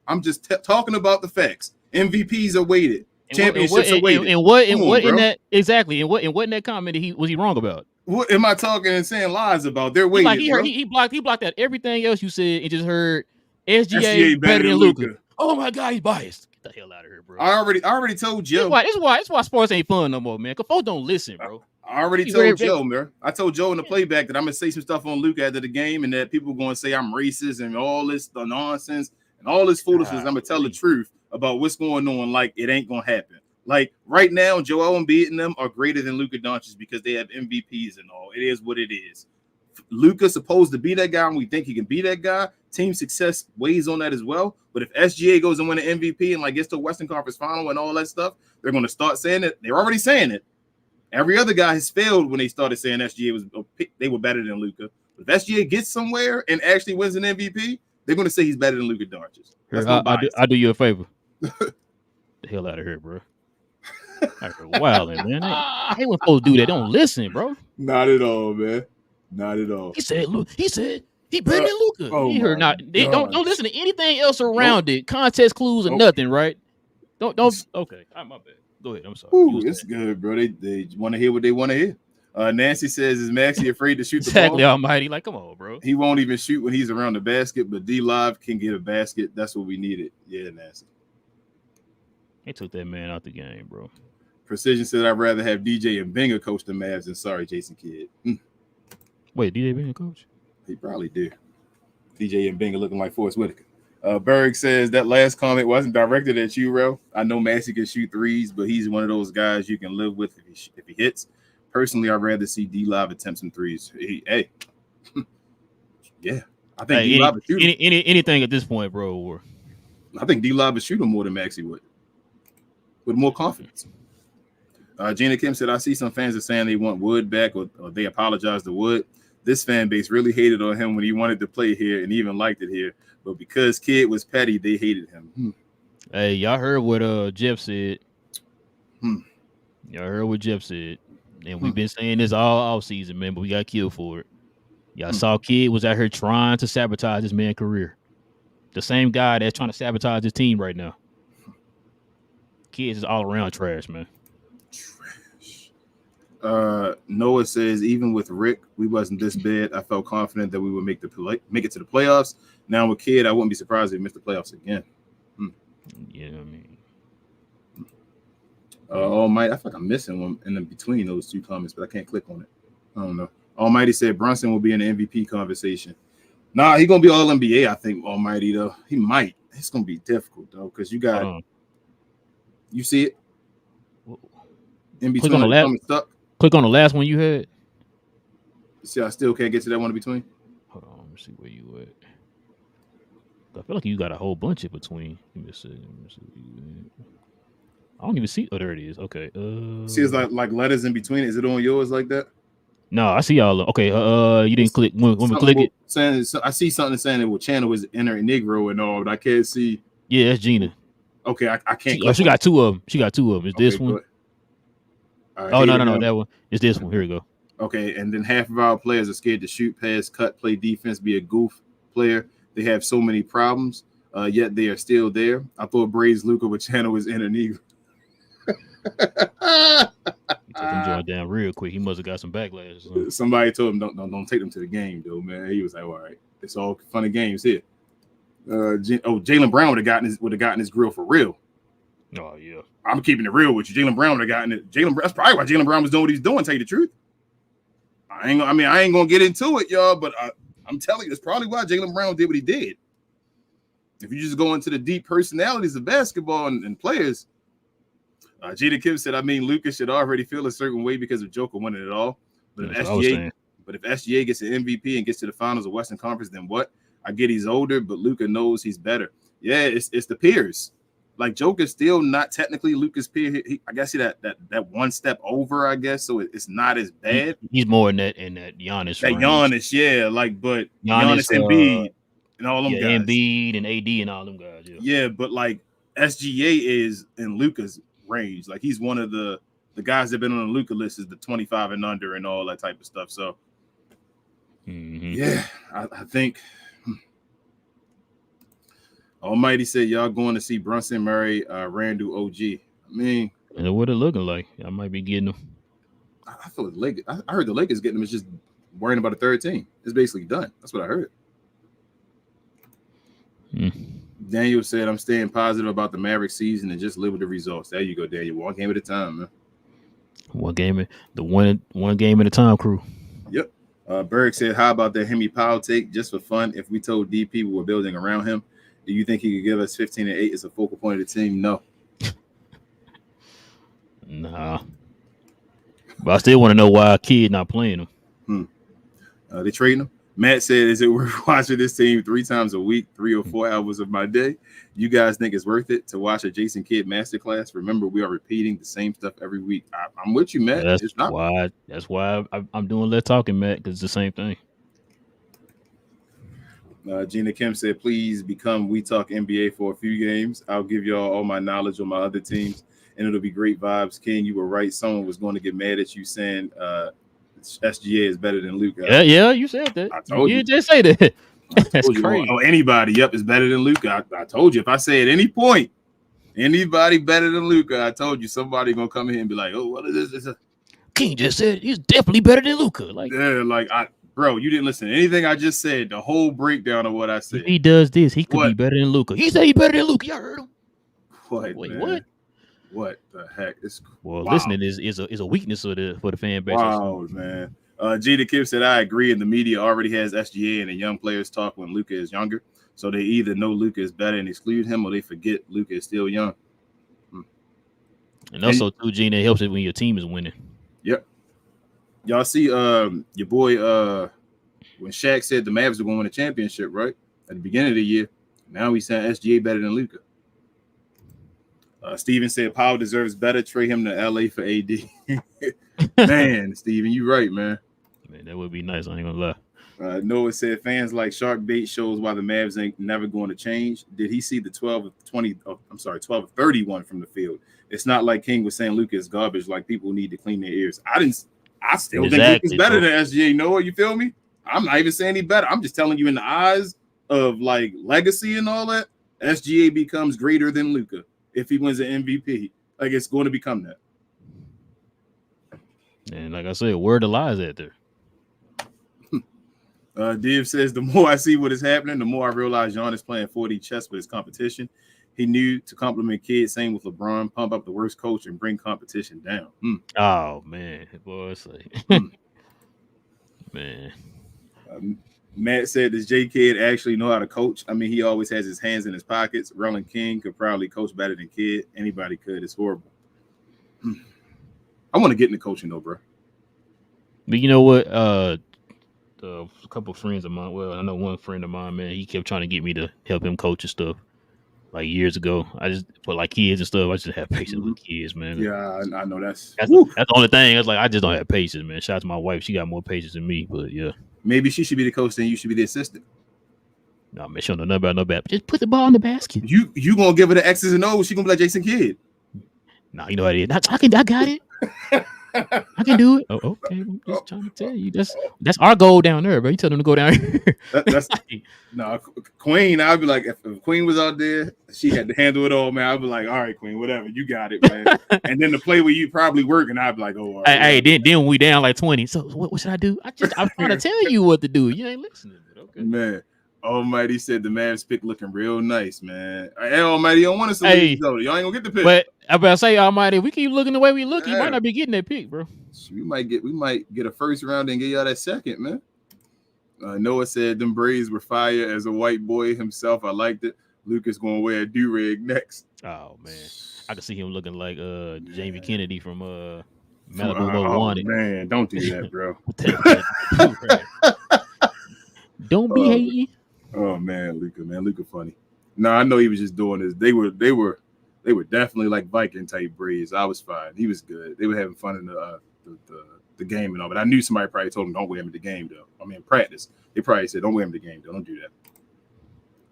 I'm just talking about the facts. MVPs are weighted. Championships are weighted. And what in that comment was he wrong about? What am I talking and saying lies about? They're weighted. He blocked out everything else you said and just heard SGA better than Luka. Oh my God, he's biased. Get the hell out of here, bro. I already told Joe. That's why sports ain't fun no more, man. Cause folks don't listen, bro. I already told Joe, man. I told Joe in the playback that I'm gonna say some stuff on Luka after the game, and that people are gonna say I'm racist and all this nonsense and all this foolishness. I'm gonna tell the truth about what's going on, like it ain't gonna happen. Like right now, Joel Embiid and them are greater than Luka Doncic because they have MVPs and all. It is what it is. Luka's supposed to be that guy, and we think he can be that guy. Team success weighs on that as well. But if SGA goes and win an MVP and like gets to a Western Conference Final and all that stuff, they're going to start saying it. They're already saying it. Every other guy has failed when they started saying they were better than Luka. But if SGA gets somewhere and actually wins an MVP, they're going to say he's better than Luka Doncic. I do you a favor. The hell out of here, bro. Wow, man. I hate when folks do that. Don't listen, bro. Not at all, man. Not at all. He said he better than Luka. Oh He heard not. Don't listen to anything else around it. Context clues or nothing, right? Don't. Okay, my bad. Go ahead. I'm sorry. Ooh, it's good, bro. They want to hear what they want to hear. Nancy says, "Is Maxey afraid to shoot the ball?" Exactly, Almighty. Like, come on, bro. He won't even shoot when he's around the basket, but D Live can get a basket. That's what we needed. Yeah, Nancy. They took that man out the game, bro. Precision said, "I'd rather have DJ and Binger coach the Mavs than sorry, Jason Kidd." Wait, DJ being a coach? He probably did. DJ and Binger looking like Forrest Whitaker. Berg says that last comment wasn't directed at you, Rel. I know Maxey can shoot threes, but he's one of those guys you can live with if he hits. Personally, I'd rather see D Live attempt some threes. Yeah, I think D Live would shoot anything at this point, bro. Or I think D Live would shoot him more than Maxey would, with more confidence. Gina Kim said, "I see some fans are saying they want Wood back or they apologize to Wood. This fan base really hated on him when he wanted to play here and even liked it here. But because Kidd was petty, they hated him." Hey, y'all heard what Jeff said. Y'all heard what Jeff said. And we've been saying this all offseason, man, but we got killed for it. Y'all saw Kidd was out here trying to sabotage this man's career. The same guy that's trying to sabotage his team right now. Kidd is all around trash, man. Noah says, even with Rick, we wasn't this bad. I felt confident that we would make it to the playoffs. Now with Kidd, I wouldn't be surprised if we missed the playoffs again. Yeah, I mean, Almighty, I feel like I'm missing one in between those two comments, but I can't click on it. I don't know. Almighty said Brunson will be in the MVP conversation. Nah, he's gonna be all NBA. I think Almighty though. He might. It's gonna be difficult though because you got. You see it in between. Click on the last one you had. See, I still can't get to that one in between. Hold on, let me see where you at. I feel like you got a whole bunch in between. Let me see. I don't even see. Oh, there it is. Okay. See, it's like letters in between. Is it on yours like that? No, I see y'all. Okay. You didn't click. When we click it, saying I see something saying it will channel is inner Negro and all, but I can't see. Yeah, that's Gina. Okay, I can't. She got two of them. It's this one. Oh no, that one. It's this one. Here we go. Okay, and then half of our players are scared to shoot, pass, cut, play defense, be a goof player. They have so many problems, yet they are still there. I thought Braves Luka would channel his inner Negro. He took him joint down real quick. He must have got some backlash. Somebody told him don't take them to the game though, man. He was like, all right, it's all fun and games here. Jaylen Brown would have gotten his grill for real. Oh yeah, I'm keeping it real with you. Jaylen Brown would have gotten it. That's probably why Jaylen Brown was doing what he's doing. Tell you the truth, I ain't gonna get into it, y'all. But I'm telling you, that's probably why Jaylen Brown did what he did. If you just go into the deep personalities of basketball and players, Jada Kim said, Lucas should already feel a certain way because of Joker winning it all. But if SGA gets an MVP and gets to the finals of Western Conference, then what? I get he's older, but Luka knows he's better. Yeah, it's the peers. Like Joker's still not technically Luka's peer. I guess that one step over, I guess. So it's not as bad. He's more in that Giannis. That range. Giannis, yeah. Like, but Giannis Embiid and all them guys. Embiid and AD and all them guys. Yeah, but like SGA is in Luka's range. Like he's one of the guys that have been on the Luka list is the 25 and under and all that type of stuff. So yeah, I think Almighty said y'all going to see Brunson, Murray, Randall, OG. And what it looking like? I might be getting them. I feel like Lakers. I heard the Lakers getting them is just worrying about a third team. It's basically done. That's what I heard. Daniel said, I'm staying positive about the Mavericks season and just live with the results. There you go, Daniel. One game at a time, man. One game at a time, crew. Yep. Berg said, how about that Hemi Powell take just for fun? If we told DP we were building around him Do you think he could give us 15 and 8 as a focal point of the team? No. Nah. But I still want to know why a kid not playing him. They trading him. Matt said, is it worth watching this team 3 times a week, 3 or 4 hours of my day? You guys think it's worth it to watch a Jason Kidd masterclass? Remember, we are repeating the same stuff every week. I'm with you, Matt. That's it's not. why I'm doing less talking, Matt, because it's the same thing. Gina Kim said, please become We Talk NBA for a few games. I'll give y'all all my knowledge on my other teams, and it'll be great vibes. Ken, you were right. Someone was going to get mad at you saying SGA is better than Luka. Yeah, you said that. I told you. You just say that. That's crazy. Oh, anybody, is better than Luka. I told you. If I say at any point, anybody better than Luka, I told you somebody gonna come here and be like, oh, what is this? King just said he's definitely better than Luka. Bro, you didn't listen to anything I just said. The whole breakdown of what I said. If he does this, he could be better than Luka. He said he's better than Luka. Y'all heard him? Wait, what? What the heck? Listening is a weakness for the fan base. Wow, man. Gina Kim said, I agree, and the media already has SGA and the young players talk when Luka is younger. So they either know Luka is better and exclude him, or they forget Luka is still young. And also, too, Gina, it helps it when your team is winning. Yep. Y'all see your boy when Shaq said the Mavs were going to win a championship, right? At the beginning of the year. Now he's saying SGA better than Luka. Steven said Powell deserves better. Trade him to LA for AD. Man, Steven, you right, man. Man, that would be nice. I ain't gonna lie. Noah said fans like shark bait shows why the Mavs ain't never going to change. Did he see the 12 of 31 from the field? It's not like King was saying Luka is garbage, like people need to clean their ears. I still think Luka's better than SGA. Noah, you feel me? I'm not even saying he's better. I'm just telling you in the eyes of like legacy and all that, SGA becomes greater than Luka if he wins an MVP. Like it's going to become that. And like I said, where the lies at there? Div says, the more I see what is happening, the more I realize John is playing 4D chess with his competition. He knew to compliment kids, same with LeBron, pump up the worst coach and bring competition down. Oh, man. Boy, man. Matt said, does J Kidd actually know how to coach? I mean, he always has his hands in his pockets. Relle and King could probably coach better than Kidd. Anybody could. It's horrible. I want to get into coaching, though, bro. But you know what? A couple of friends of mine, well, I know one friend of mine, man, he kept trying to get me to help him coach and stuff. Like years ago, I just for like kids and stuff. I just have patience with kids, man. Yeah, I know that's the only thing. It's like I just don't have patience, man. Shout out to my wife; she got more patience than me. But yeah, maybe she should be the coach, then you should be the assistant. No, man, she don't know nothing about no bad. Just put the ball in the basket. You gonna give her the X's and O's? She gonna be like Jason Kidd. No, you know what it is. I got it. I can do it. Oh, okay. I'm just trying to tell you. That's our goal down there, bro. You tell them to go down here. No, Queen. I'd be like, if Queen was out there, she had to handle it all, man. I'd be like, all right, Queen, whatever, you got it, man. And then the play where you probably work, and I'd be like, oh, all right, hey, then we down like 20. So what should I do? I'm trying to tell you what to do. You ain't listening. Okay, man. Almighty said the Mavs pick looking real nice, man. Hey, Almighty, you don't want us to lose, though. Y'all ain't gonna get the pick. But I'm about to say, Almighty, if we keep looking the way we look, you might not be getting that pick, bro. We might get a first round and get y'all that second, man. Noah said them braids were fire as a white boy himself. I liked it. Lucas gonna wear a do-rag next. Oh man, I can see him looking like Jamie Kennedy from Malibu Wanted. Man, don't do that, bro. Don't be hating. Oh man, Luka funny. No, I know he was just doing this. They were definitely like Viking type braids. I was fine. He was good. They were having fun in the game and all. But I knew somebody probably told him don't wear him at the game though. I mean, practice. They probably said don't wear him at the game though. Don't do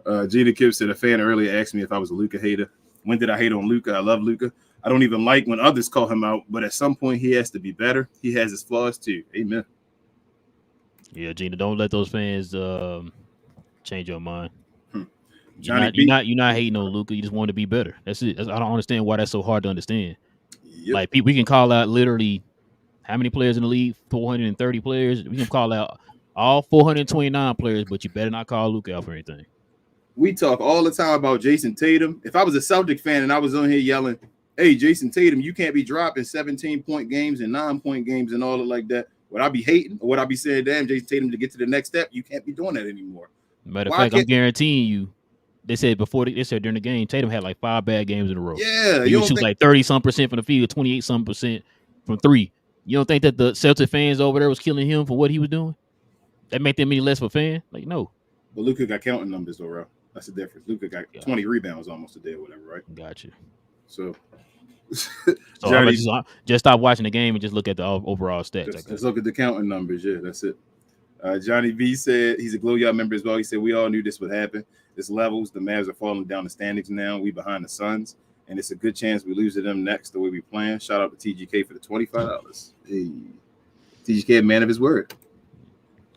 that. Gina Kibb said a fan earlier asked me if I was a Luka hater. When did I hate on Luka? I love Luka. I don't even like when others call him out. But at some point he has to be better. He has his flaws too. Amen. Yeah, Gina, don't let those fans change your mind. You're not hating on Luka. You just want to be better. That's it. I don't understand why that's so hard to understand. Yep. Like we can call out literally how many players in the league? 430 players. We can call out all 429 players, but you better not call Luka out for anything. We talk all the time about Jason Tatum. If I was a Celtic fan and I was on here yelling, "Hey, Jason Tatum, you can't be dropping 17-point games and 9-point games and all of like that," would I be hating or would I be saying, "Damn, Jason Tatum, to get to the next step, you can't be doing that anymore"? Matter of fact, I'm guaranteeing you they said before they said during the game, Tatum had like 5 bad games in a row. Yeah, He would shoot like 30-some% from the field, 28-some% from 3. You don't think that the Celtic fans over there was killing him for what he was doing? That make them any less of a fan? Like, no. But Luka got counting numbers though, bro. That's the difference. Luka got 20 rebounds almost a day or whatever, right? Gotcha. So Johnny, just stop watching the game and just look at the overall stats. Just look at the counting numbers. Yeah, that's it. Johnny B said he's a Glow Yard member as well. He said we all knew this would happen. This levels. The Mavs are falling down the standings now. We behind the Suns, and it's a good chance we lose to them next the way we plan. Shout out to TGK for the $25. Hey, TGK, a man of his word.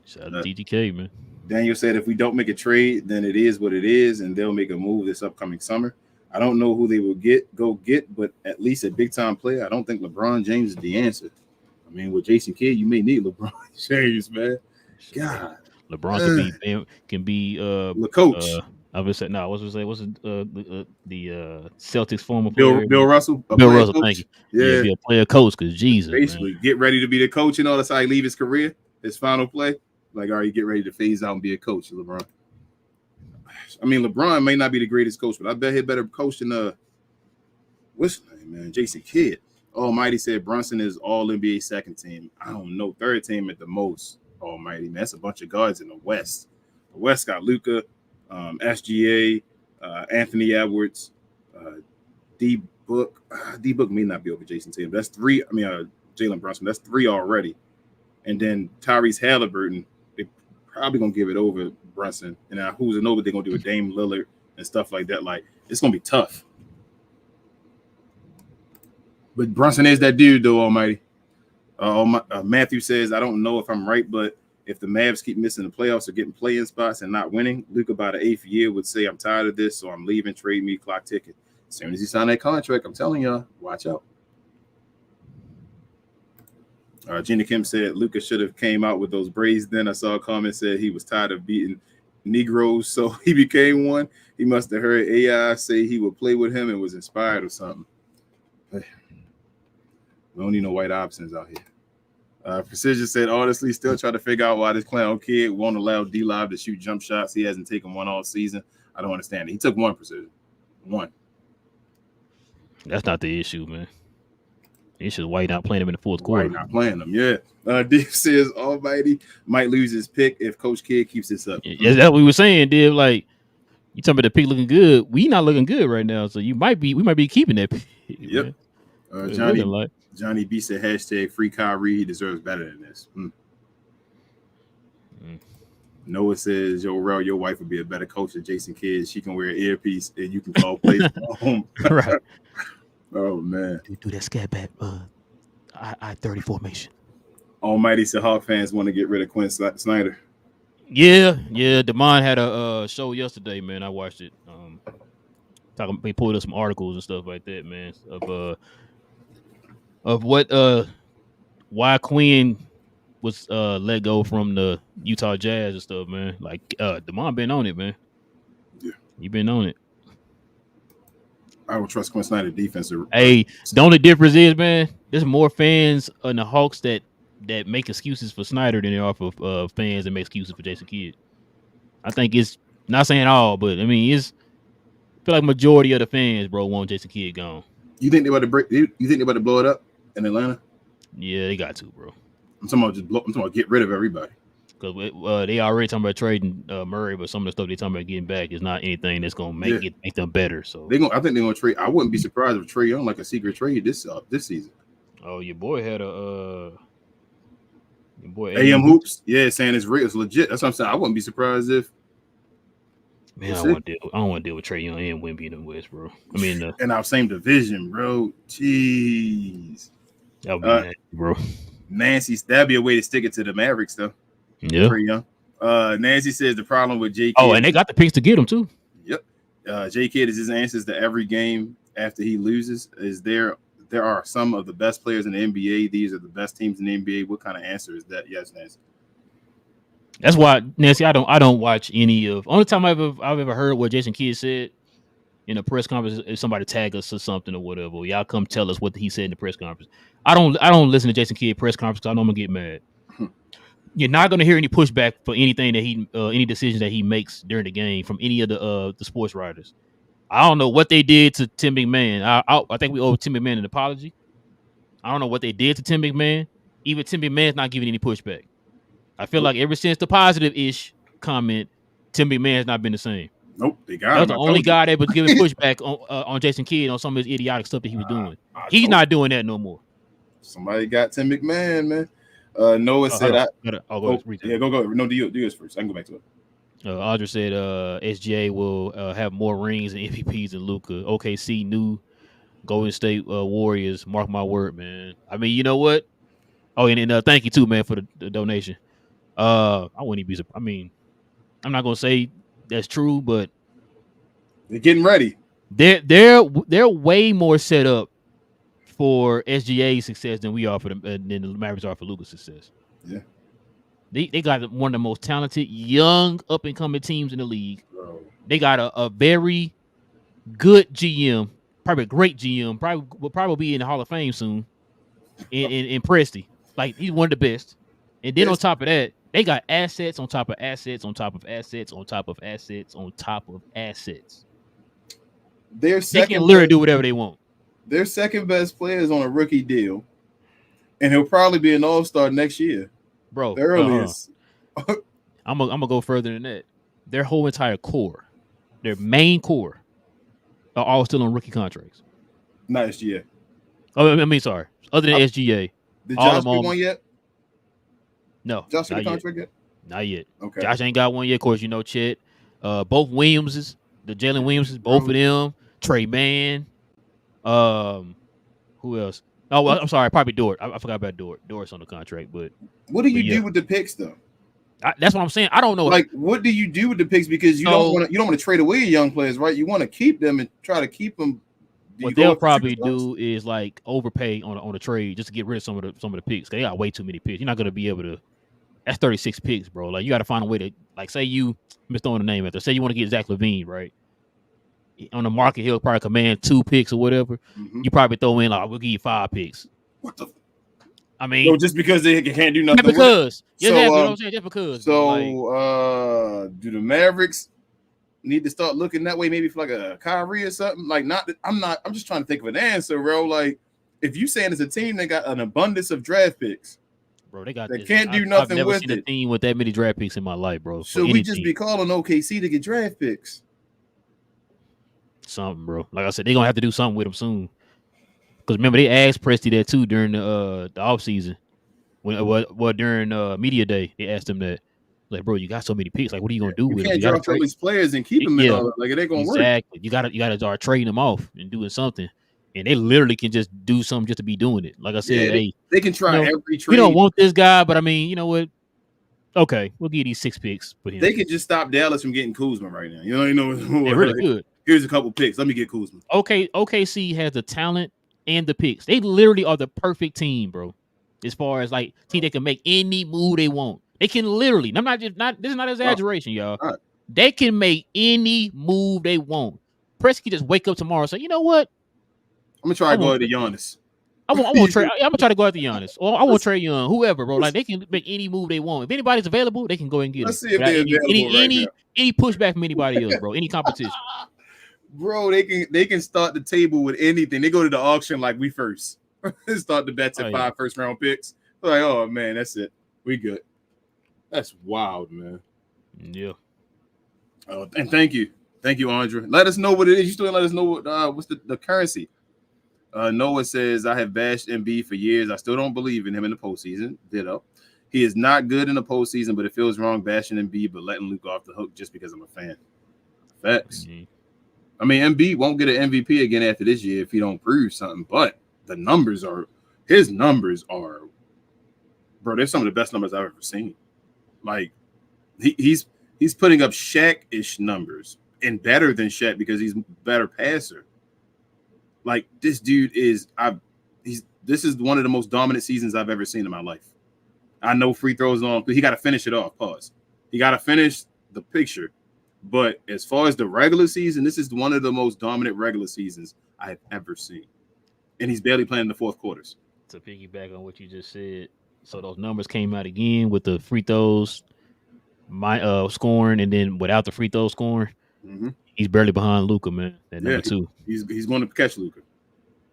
Shout out to TGK, man. Daniel said if we don't make a trade, then it is what it is, and they'll make a move this upcoming summer. I don't know who they will go get, but at least a big-time player. I don't think LeBron James is the answer. I mean, with Jason Kidd, you may need LeBron James, man. God, LeBron can be the coach. I was saying, no, what's the Celtics former player? Bill Russell. Bill Russell, thank you. Yeah, be a player coach because Jesus, basically, get ready to be the coach and all. That's how he leave his career, his final play. Like, all right, get ready to phase out and be a coach, LeBron. I mean, LeBron may not be the greatest coach, but I bet he's better coach than what's his name, man? Jason Kidd. Almighty said Brunson is all NBA second team. I don't know, third team at the most. Almighty, man, that's a bunch of guards in the West. The West got Luka, SGA, Anthony Edwards, D Book. D Book may not be over Jason Tatum. That's 3. I mean, Jalen Brunson. That's 3 already. And then Tyrese Halliburton. They probably gonna give it over Brunson. And now who's an over? They're gonna do a Dame Lillard and stuff like that. Like, it's gonna be tough. But Brunson is that dude, though. Almighty. Matthew says, I don't know if I'm right, but if the Mavs keep missing the playoffs or getting play-in spots and not winning, Luka by the 8th year would say, I'm tired of this, so I'm leaving, trade me, clock ticket. As soon as he signed that contract, I'm telling y'all, watch out. Gina Kim said Luka should have came out with those braids. Then I saw a comment said he was tired of beating Negroes, so he became one. He must have heard AI say he would play with him and was inspired or something. We don't need no white options out here. Precision said, honestly, still trying to figure out why this clown kid won't allow D-Live to shoot jump shots. He hasn't taken one all season. I don't understand it. He took one, Precision. One. That's not the issue, man. The issue is why not playing him in the fourth quarter. Why not playing him, yeah. Dave says Almighty might lose his pick if Coach Kidd keeps this up. Yeah, that's what we were saying, Dave. Like, you talking about the pick looking good. We not looking good right now, so we might be keeping that pick. Yep. Johnny B said hashtag free Kyrie. He deserves better than this. Noah says, yo, Relle, your wife would be a better coach than Jason Kidd. She can wear an earpiece and you can call plays from home. Right. Oh, man. Do that scat back I-30 formation. Almighty said Hawk fans want to get rid of Quinn Snyder. Yeah. Damon had a show yesterday, man. I watched it. They pulled up some articles and stuff like that, man, of what why Quinn was let go from the Utah Jazz and stuff, man. Like Damon been on it, man. Yeah, he been on it. I don't trust Quinn Snyder defense. Hey, the only difference is, man, there's more fans in the Hawks that make excuses for Snyder than there are for fans that make excuses for Jason Kidd. I think it's not saying all, but I mean I feel like majority of the fans, bro, want Jason Kidd gone. You think they're about to blow it up in Atlanta? Yeah, they got to, bro. I'm talking about get rid of everybody. Because they already talking about trading Murray, but some of the stuff they talking about getting back is not anything that's gonna make them better. So I think they're gonna trade. I wouldn't be surprised if Trae Young like a secret trade this season. Oh, your boy had AM Hoops, saying it's real, it's legit. That's what I'm saying. I wouldn't be surprised if. Man, I don't want to deal with Trae Young and Wemby in the West, bro. I mean, in our same division, bro. Jeez, that would be nasty, bro. Nancy, that'd be a way to stick it to the Mavericks, though. Yeah. Trae Young. Nancy says the problem with J. Kidd. Oh, and they got the picks to get him too. Yep. J. Kidd is his answers to every game after he loses. There are some of the best players in the NBA. These are the best teams in the NBA. What kind of answer is that? Yes, Nancy. That's why, Nancy, I don't watch any of. Only time I've ever heard what Jason Kidd said in a press conference is somebody tag us or something or whatever. Y'all come tell us what he said in the press conference. I don't listen to Jason Kidd press conference because I know I'm gonna get mad. You're not going to hear any pushback for anything that any decisions that he makes during the game from any of the sports writers. I don't know what they did to Tim McMahon. I think we owe Tim McMahon an apology. I don't know what they did to Tim McMahon. Even Tim McMahon's not giving any pushback. I feel like ever since the positive-ish comment, Tim McMahon has not been the same. Nope, they got That was him. the only guy that was giving pushback on Jason Kidd on some of his idiotic stuff that he was doing. He's not doing that no more. Somebody got Tim McMahon, man. Noah said, go go. No, do yours first. I can go back to it. Audra said SGA will have more rings and MVPs than Luka. OKC new Golden State Warriors. Mark my word, man. I mean, you know what? Oh, and thank you too, man, for the donation. I wouldn't even be surprised. I mean, I'm not gonna say that's true, but they're getting ready. They're way more set up for SGA's success than we are than the Mavericks are for Luka's success. Yeah. They got one of the most talented young up and coming teams in the league. Bro. They got a very good GM, probably a great GM, will probably be in the Hall of Fame soon. In Presti, like he's one of the best. And then on top of that, they got assets on top of assets on top of assets on top of assets on top of assets. They can literally do whatever they want. Their second best player is on a rookie deal, and he'll probably be an all-star next year. Bro, the earliest. I'm gonna go further than that. Their whole entire core, their main core, are all still on rookie contracts. Not SGA. Oh, I mean, sorry. Other than SGA. Did Josh get one yet? No. Josh got a contract yet? Not yet. Okay. Josh ain't got one yet. Of course, you know Chet. Both Williamses, the Jalen Williamses, both of them. Trey Mann. Who else? Oh, well, I'm sorry, probably Dort. I forgot about Dort. Dort's on the contract, but what do you do with the picks though? That's what I'm saying. I don't know. Like, what do you do with the picks? Because you don't want to trade away young players, right? You want to keep them and try to keep them. What they'll probably do is like overpay on a trade just to get rid of some of the picks. They got way too many picks. You're not gonna be able to. That's 36 picks, bro. Like you got to find a way to like say I'm just throwing the name out there. Say you want to get Zach LaVine, right? On the market, he'll probably command 2 picks or whatever. Mm-hmm. You probably throw in like we'll give you 5 picks. What the? I mean, no, just because they can't do nothing. Because you know what I'm saying? Just because. So, do the Mavericks need to start looking that way? Maybe for like a Kyrie or something. Like, I'm just trying to think of an answer, bro. Like, if you saying it's a team that got an abundance of draft picks, bro, they can't do nothing I've never with seen it. A team with that many draft picks in my life, bro. So we just be calling OKC to get draft picks. Something, bro. Like I said, they're gonna have to do something with them soon. Because remember, they asked Presti that too during the offseason. When during media day, they asked him that. Like, bro, you got so many picks. Like, what are you gonna do with them? You can't drop all these players and keep them in all. Like, it ain't gonna work. Exactly. You gotta start trading them off and doing something. And they literally can just do something just to be doing it. Like I said, they can try every trade. We don't want this guy, but I mean, you know what? Okay, we'll give these 6 picks for him. They could just stop Dallas from getting Kuzma right now. You know, they really could. Here's a couple picks. Let me get Kuzma. OKC has the talent and the picks. They literally are the perfect team, bro. As far as like team that can make any move they want. They can literally. This is not exaggeration, y'all. Right. They can make any move they want. Presti just wake up tomorrow and say, you know what? I'm gonna try to go to Giannis. I'm gonna try to go after Giannis. Or I want Trae Young, whoever, bro. Like they can make any move they want. If anybody's available, they can go and get it. Let's see if they're available any pushback from anybody else, bro. Any competition. Bro, they can start the table with anything. They go to the auction like we first. Start the bets at 5 first-round picks. They're like, oh man, that's it. We good. That's wild, man. Yeah. Oh, and thank you, Andre. Let us know what it is. You still let us know what's the currency. Noah says, I have bashed Embiid for years. I still don't believe in him in the postseason. Ditto. He is not good in the postseason, but it feels wrong bashing Embiid, but letting Luke off the hook just because I'm a fan. Facts. Mm-hmm. I mean, Embiid won't get an MVP again after this year if he don't prove something, but his numbers are, bro, they're some of the best numbers I've ever seen. Like, he's putting up Shaq-ish numbers and better than Shaq because he's a better passer. Like, this dude this is one of the most dominant seasons I've ever seen in my life. I know free throws on, but he got to finish it off. Pause. He got to finish the picture. But as far as the regular season, this is one of the most dominant regular seasons I have ever seen. And he's barely playing the fourth quarters. To piggyback on what you just said, So those numbers came out again with the free throws, scoring, and then without the free throw scoring, Mm-hmm. he's barely behind Luka, man. At Yeah, number 2. he's going to catch Luka,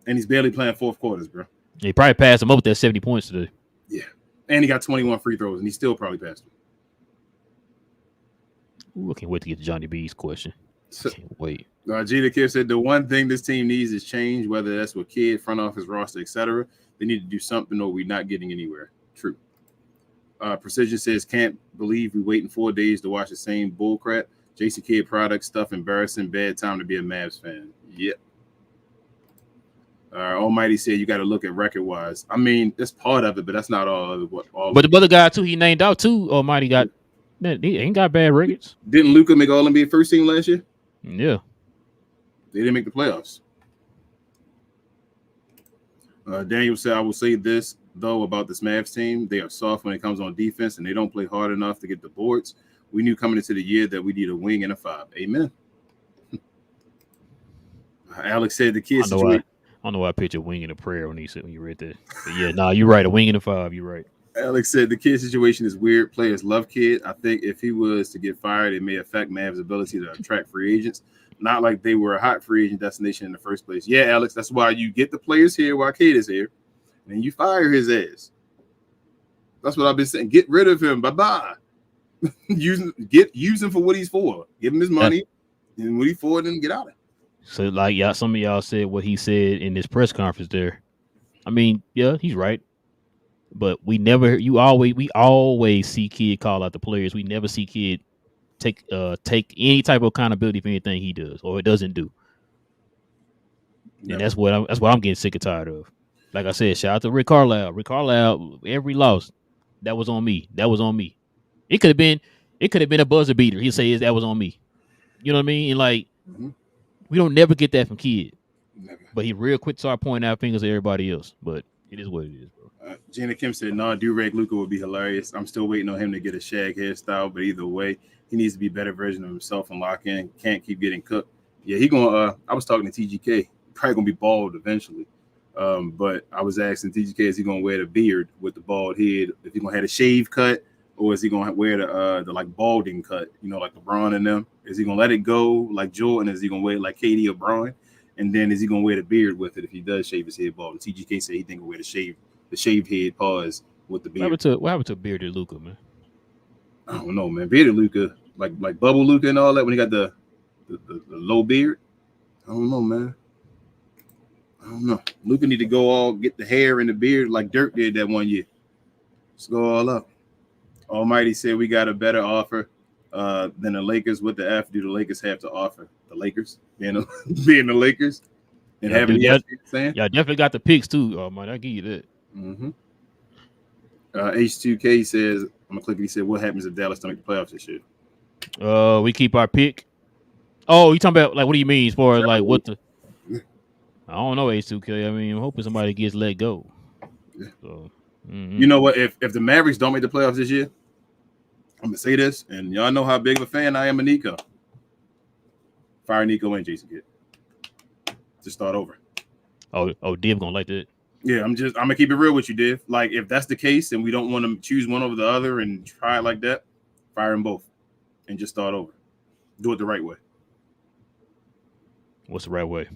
and he's barely playing fourth quarters, bro. He probably passed him up with that 70 points today. Yeah, and he got 21 free throws, and he still probably passed him. Ooh, I can't wait to get to Johnny B's question. Can't wait. Gina Kiff said the one thing this team needs is change, whether that's with kid, front office, roster, etc. They need to do something, or we're not getting anywhere. True. Precision says, can't believe we waiting 4 days to watch the same bullcrap. Jason Kidd product stuff, embarrassing, bad time to be a Mavs fan. Yep. Almighty said you got to look at record wise. I mean, that's part of it, but that's not all of it. But the other guy too, he named out too. Almighty got he ain't got bad records. Didn't Luka make All NBA first team last year? Yeah. They didn't make the playoffs. Daniel said, I will say this, though, about this Mavs team. They are soft when it comes on defense, and they don't play hard enough to get the boards. We knew coming into the year that we need a wing and a 5. Amen. Alex said the kids. I don't know why I pictured wing and a prayer when you read that. But yeah, nah, you're right. A wing and a 5. You're right. Alex said the kid situation is weird. Players love Kid. I think if he was to get fired, it may affect Mavs' ability to attract free agents. Not like they were a hot free agent destination in the first place. Yeah, Alex, that's why you get the players here while Kid is here, and you fire his ass. That's what I've been saying. Get rid of him. Bye-bye. use him for what he's for. Give him his money, and what he's for, then get out of it. So like some of y'all said what he said in this press conference there. I mean, yeah, he's right. But we always see Kid call out the players. We never see Kid take any type of accountability for anything he does or it doesn't do. And that's what I'm getting sick and tired of. Like I said, shout out to Rick Carlisle. Rick Carlisle, every loss, that was on me. That was on me. It could have been a buzzer beater. He'll say that was on me. You know what I mean? And like we don't never get that from Kid. Never. But he real quick start pointing out fingers at everybody else. But it is what it is, bro. Jana Kim said, do-rag Luka would be hilarious. I'm still waiting on him to get a shag hairstyle, but either way, he needs to be a better version of himself and lock in. Can't keep getting cooked. Yeah, he going I was talking to TGK. Probably gonna be bald eventually. But I was asking TGK, is he gonna wear the beard with the bald head? If he gonna have a shave cut, or is he gonna wear the like balding cut, like LeBron and them? Is he gonna let it go like Jordan? Is he gonna wear it like KD or Bron? And then is he gonna wear the beard with it if he does shave his head bald? And TGK said he think he'll wear the shaved head pause with the beard. What happened to bearded Luka, man? I don't know, man. Bearded Luka, like bubble Luka and all that, when he got the low beard. I don't know, man. I don't know. Luka need to get the hair and the beard like Dirk did that one year. Let's go all up. Almighty said we got a better offer than the Lakers. What the F do the Lakers have to offer? The Lakers being the Lakers and having saying? Yeah, definitely got the picks too. Oh man, I give you that. Mm-hmm. H2K says, I'm gonna click it. He said, what happens if Dallas don't make the playoffs this year? We keep our pick. Oh, you talking about like what do you mean as far as like what the? I don't know, H2K. I mean, I'm hoping somebody gets let go. Yeah. So, You know what? If the Mavericks don't make the playoffs this year, I'm gonna say this, and y'all know how big of a fan I am of Nico. Fire Nico and Jason Kidd. Just start over. Oh, Div gonna like that. Yeah, I'm gonna keep it real with you, Div. Like, if that's the case and we don't want to choose one over the other and try it like that, fire them both and just start over. Do it the right way. What's the right way?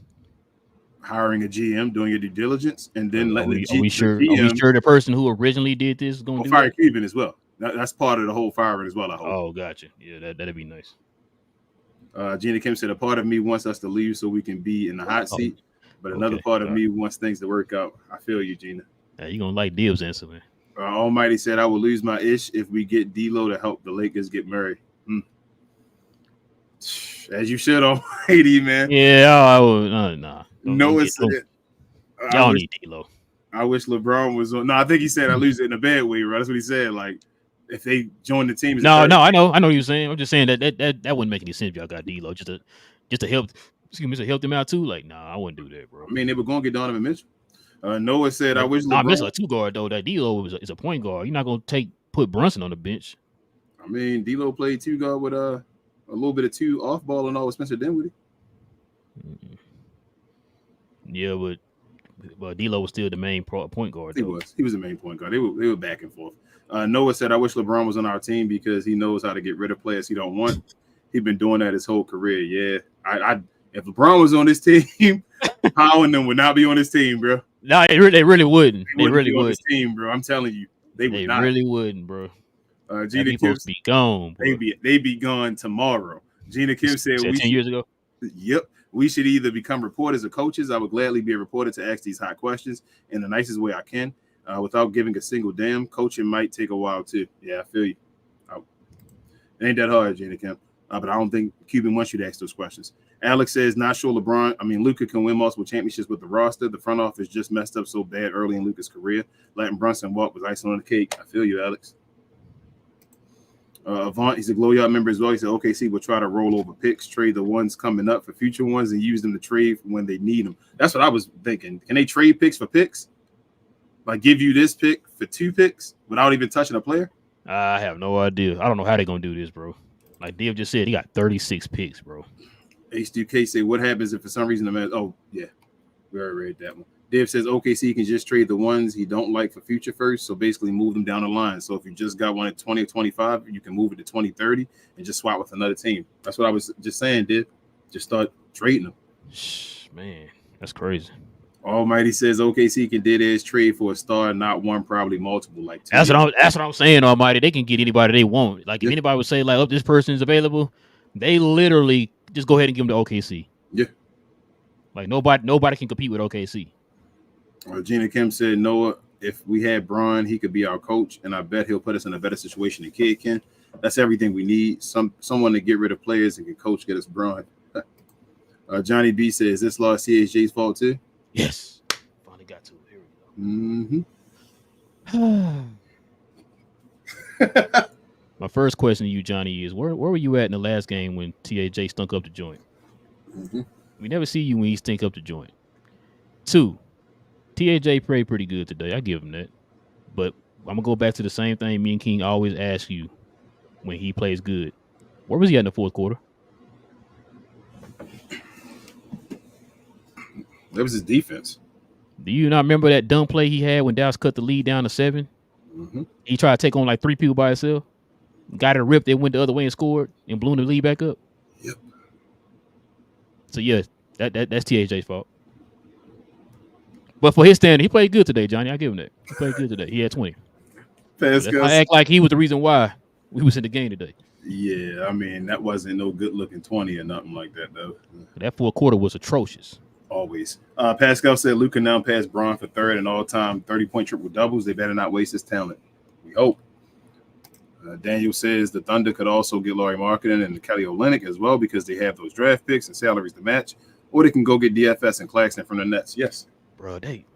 Hiring a GM, doing your due diligence, and then letting Are we sure the person who originally did this is going to fire Cuban as well? That's part of the whole firing as well, I hope. Oh, gotcha. Yeah, that'd be nice. Gina Kim said, a part of me wants us to leave so we can be in the hot seat, but another part of me wants things to work out. I feel you, Gina. Yeah, you're going to like Div's answer, man. Almighty said, I will lose my ish if we get D-Lo to help the Lakers get Murray. As you should, Almighty, man. Yeah, I would. Nah. Noah said, y'all need D-Lo. I wish LeBron was on. No, I think he said I lose it in a bad way, right? That's what he said. Like, if they join the team. No, I know what you're saying. I'm just saying that wouldn't make any sense if y'all got D-Lo just to help. To help them out too. Like, nah, I wouldn't do that, bro. I mean, they were going to get Donovan Mitchell. Noah said, I wish LeBron. Nah, Mitchell a 2 guard though. That D-Lo is a point guard. You're not going to put Brunson on the bench. I mean, D-Lo played 2 guard with a little bit of 2 off ball and all with Spencer Dinwiddie. Yeah, but but D'Lo was still the main point guard. He Though. was the main point guard. They were back and forth. Noah said, "I wish LeBron was on our team because he knows how to get rid of players he don't want. He's been doing that his whole career." Yeah, I if LeBron was on this team, Powell and them would not be on this team, bro. No, they really wouldn't. They really be on would. this team, bro. I'm telling you, they would not. Really wouldn't, bro. Gina Kim supposed to be gone. Bro. They be gone tomorrow. Gina Kim said, "10 years ago." Yep. We should either become reporters or coaches. I would gladly be a reporter to ask these hot questions in the nicest way I can, without giving a single damn. Coaching might take a while too. Yeah, I feel you. It ain't that hard, Gina Kim. But I don't think Cuban wants you to ask those questions. Alex says, not sure Luka can win multiple championships with the roster. The front office just messed up so bad early in Luka's career. Letting Brunson walk was icing on the cake. I feel you, Alex. Avant, he's a Glow Yard member as well. He said OKC will try to roll over picks, trade the ones coming up for future ones, and use them to trade when they need them. That's what I was thinking. Can they trade picks for picks? Like give you this pick for 2 picks without even touching a player? I have no idea. I don't know how they're going to do this, bro. Like Div just said, he got 36 picks, bro. H2K say, what happens if for some reason the man? Oh, yeah. We already read that one. Div says OKC can just trade the ones he don't like for future first. So basically move them down the line. So if you just got one at 20 or 25, you can move it to 2030 and just swap with another team. That's what I was just saying, Div. Just start trading them. Man, that's crazy. Almighty says OKC can do this trade for a star, not one, probably multiple. Like that's what I'm saying, Almighty. They can get anybody they want. Like if anybody would say like, "Oh, this person is available," they literally just go ahead and give them to OKC. Yeah. Like nobody can compete with OKC. Gina Kim said, Noah, if we had Bron, he could be our coach, and I bet he'll put us in a better situation than Kid can. That's everything we need. Someone to get rid of players and can coach get us Bron. Johnny B says, is this loss CHJ's fault too? Yes. Finally got to it. Here we go. My first question to you, Johnny, is where were you at in the last game when TAJ stunk up the joint? Mm-hmm. We never see you when he stink up the joint. 2, TAJ played pretty good today. I give him that. But I'm going to go back to the same thing me and King always ask you when he plays good. Where was he at in the fourth quarter? That was his defense. Do you not remember that dumb play he had when Dallas cut the lead down to 7? Mm-hmm. He tried to take on like 3 people by himself. Got it ripped. They went the other way and scored and blew the lead back up. Yep. So, yeah, that's TAJ's fault. But for his standard, he played good today, Johnny. I give him that. He played good today. He had 20. I act like he was the reason why we was in the game today. Yeah, I mean, that wasn't no good-looking 20 or nothing like that, though. That fourth quarter was atrocious. Always. Pascal said Luka now passed Bron for third and all-time 30-point triple-doubles. They better not waste his talent. We hope. Daniel says the Thunder could also get Lauri Markkanen and Kelly Olynyk as well because they have those draft picks and salaries to match. Or they can go get DFS and Claxton from the Nets. Yes. Bro, they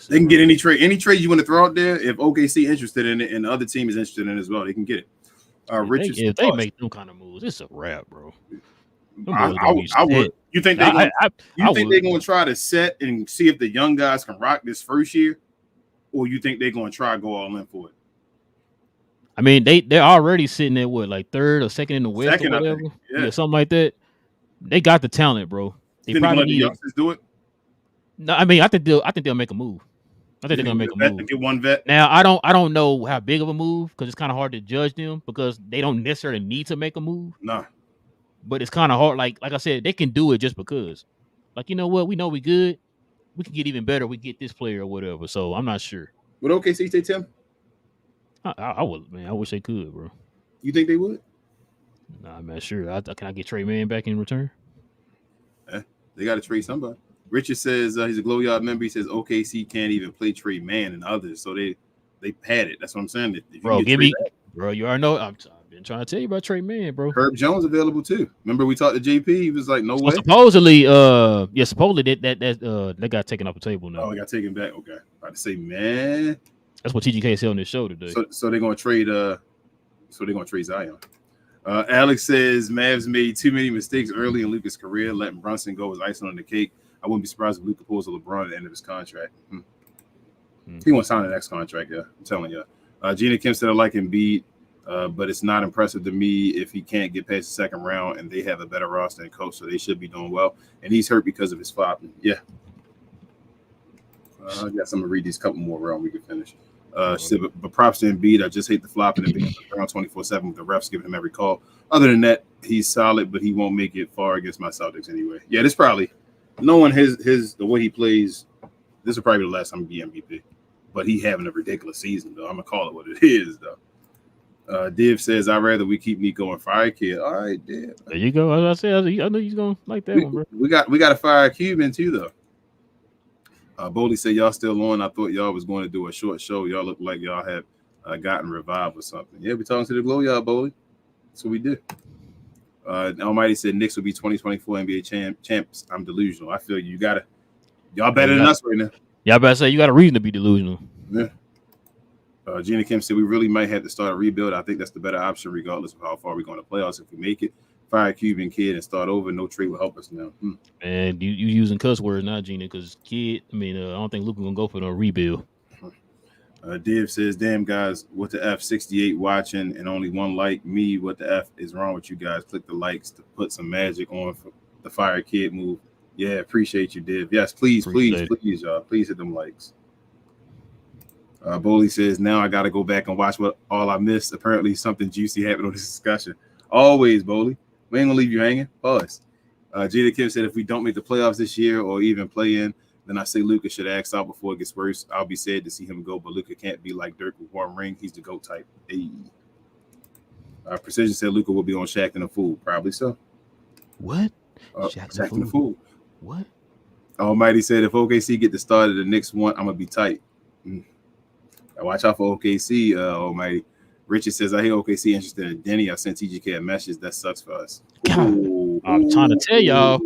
can get any trade. Any trade you want to throw out there, if OKC interested in it and the other team is interested in it as well, they can get it. If they make them kind of moves, it's a wrap, bro. I would. You think they're going to try to set and see if the young guys can rock this first year, or you think they're going to try to go all in for it? I mean, they're already sitting at what, like third or second in the West or whatever, yeah, something like that. They got the talent, bro. They probably need youngsters do it. No, I mean, I think they'll make a move. I think they're gonna make a move. Get one vet. Now, I don't know how big of a move because it's kind of hard to judge them because they don't necessarily need to make a move. Nah. But it's kind of hard. Like I said, they can do it just because. Like, you know what? We know we good. We can get even better. We get this player or whatever. So I'm not sure. Would OKC take Tim? I would, man. I wish they could, bro. You think they would? Nah, I'm not sure. Can I get Trey Mann back in return? They got to trade somebody. Richard says he's a Glow Yard member. He says OKC can't even play Trey Mann and others, so they had it. That's what I'm saying. Bro, give me, bro. You already know. I've been trying to tell you about Trey Mann, bro. Herb Jones available too. Remember we talked to JP. He was like, no way. Supposedly, that got taken off the table now. Oh, it got taken back. Okay, about to say, man. That's what TGK said on this show today. So they're gonna trade. Zion. Alex says Mavs made too many mistakes early in Luka's career. Letting Brunson go was icing on the cake. I wouldn't be surprised if Luka pulls a LeBron at the end of his contract. He won't sign the next contract. Yeah, I'm telling you. Gina Kim said I like Embiid, but it's not impressive to me if he can't get past the second round and they have a better roster and coach, so they should be doing well. And he's hurt because of his flopping. Yeah. I guess I'm gonna read these couple more around we can finish. But props to Embiid. I just hate the flopping and being around 24/7 with the refs giving him every call. Other than that, he's solid, but he won't make it far against my Celtics anyway. Yeah, this probably knowing his the way he plays. This will probably be the last time he be MVP. But he having a ridiculous season though. I'm gonna call it what it is though. Div says I'd rather we keep Nico and Fire Kid. All right, Div. There you go. As I said, I know you're gonna like that one, bro. We got a Fire Cuban too though. Boldy said y'all still on. I thought y'all was going to do a short show. Y'all look like y'all have gotten revived or something. Yeah, we talking to the glow, y'all, Boldy. That's what we did. Almighty said Knicks will be 2024 NBA champs. I'm delusional. I feel you. Y'all better than us right now. Y'all better say you got a reason to be delusional. Yeah. Gina Kim said we really might have to start a rebuild. I think that's the better option, regardless of how far we're going to playoffs. If we make it, fire Cuban Kid and start over. No trade will help us now. And you using cuss words now, Gina, because Kid. I mean, I don't think Luka gonna go for no rebuild. Div says, "Damn guys, what the F? 68 watching and only one like me. What the F is wrong with you guys? Click the likes to put some magic on for the Fire Kid move. Yeah, appreciate you, Div. Yes, please, y'all. Please hit them likes." Boley says, "Now I got to go back and watch what all I missed. Apparently, something juicy happened on this discussion. Always, Boley. We ain't gonna leave you hanging. Pause." Jada Kim said, "If we don't make the playoffs this year or even play in, then I say Luka should ask out before it gets worse. I'll be sad to see him go, but Luka can't be like Dirk with one ring. He's the GOAT type." Hey. Precision said Luka will be on Shaq and the Fool. Probably so. What? Shaq and the Fool. What? Almighty said, "If OKC get the start of the Knicks one, I'm gonna be tight." Watch out for OKC, Almighty. Richard says, "I hear OKC interested in Denny. I sent TGK a message. That sucks for us." I'm trying to tell y'all.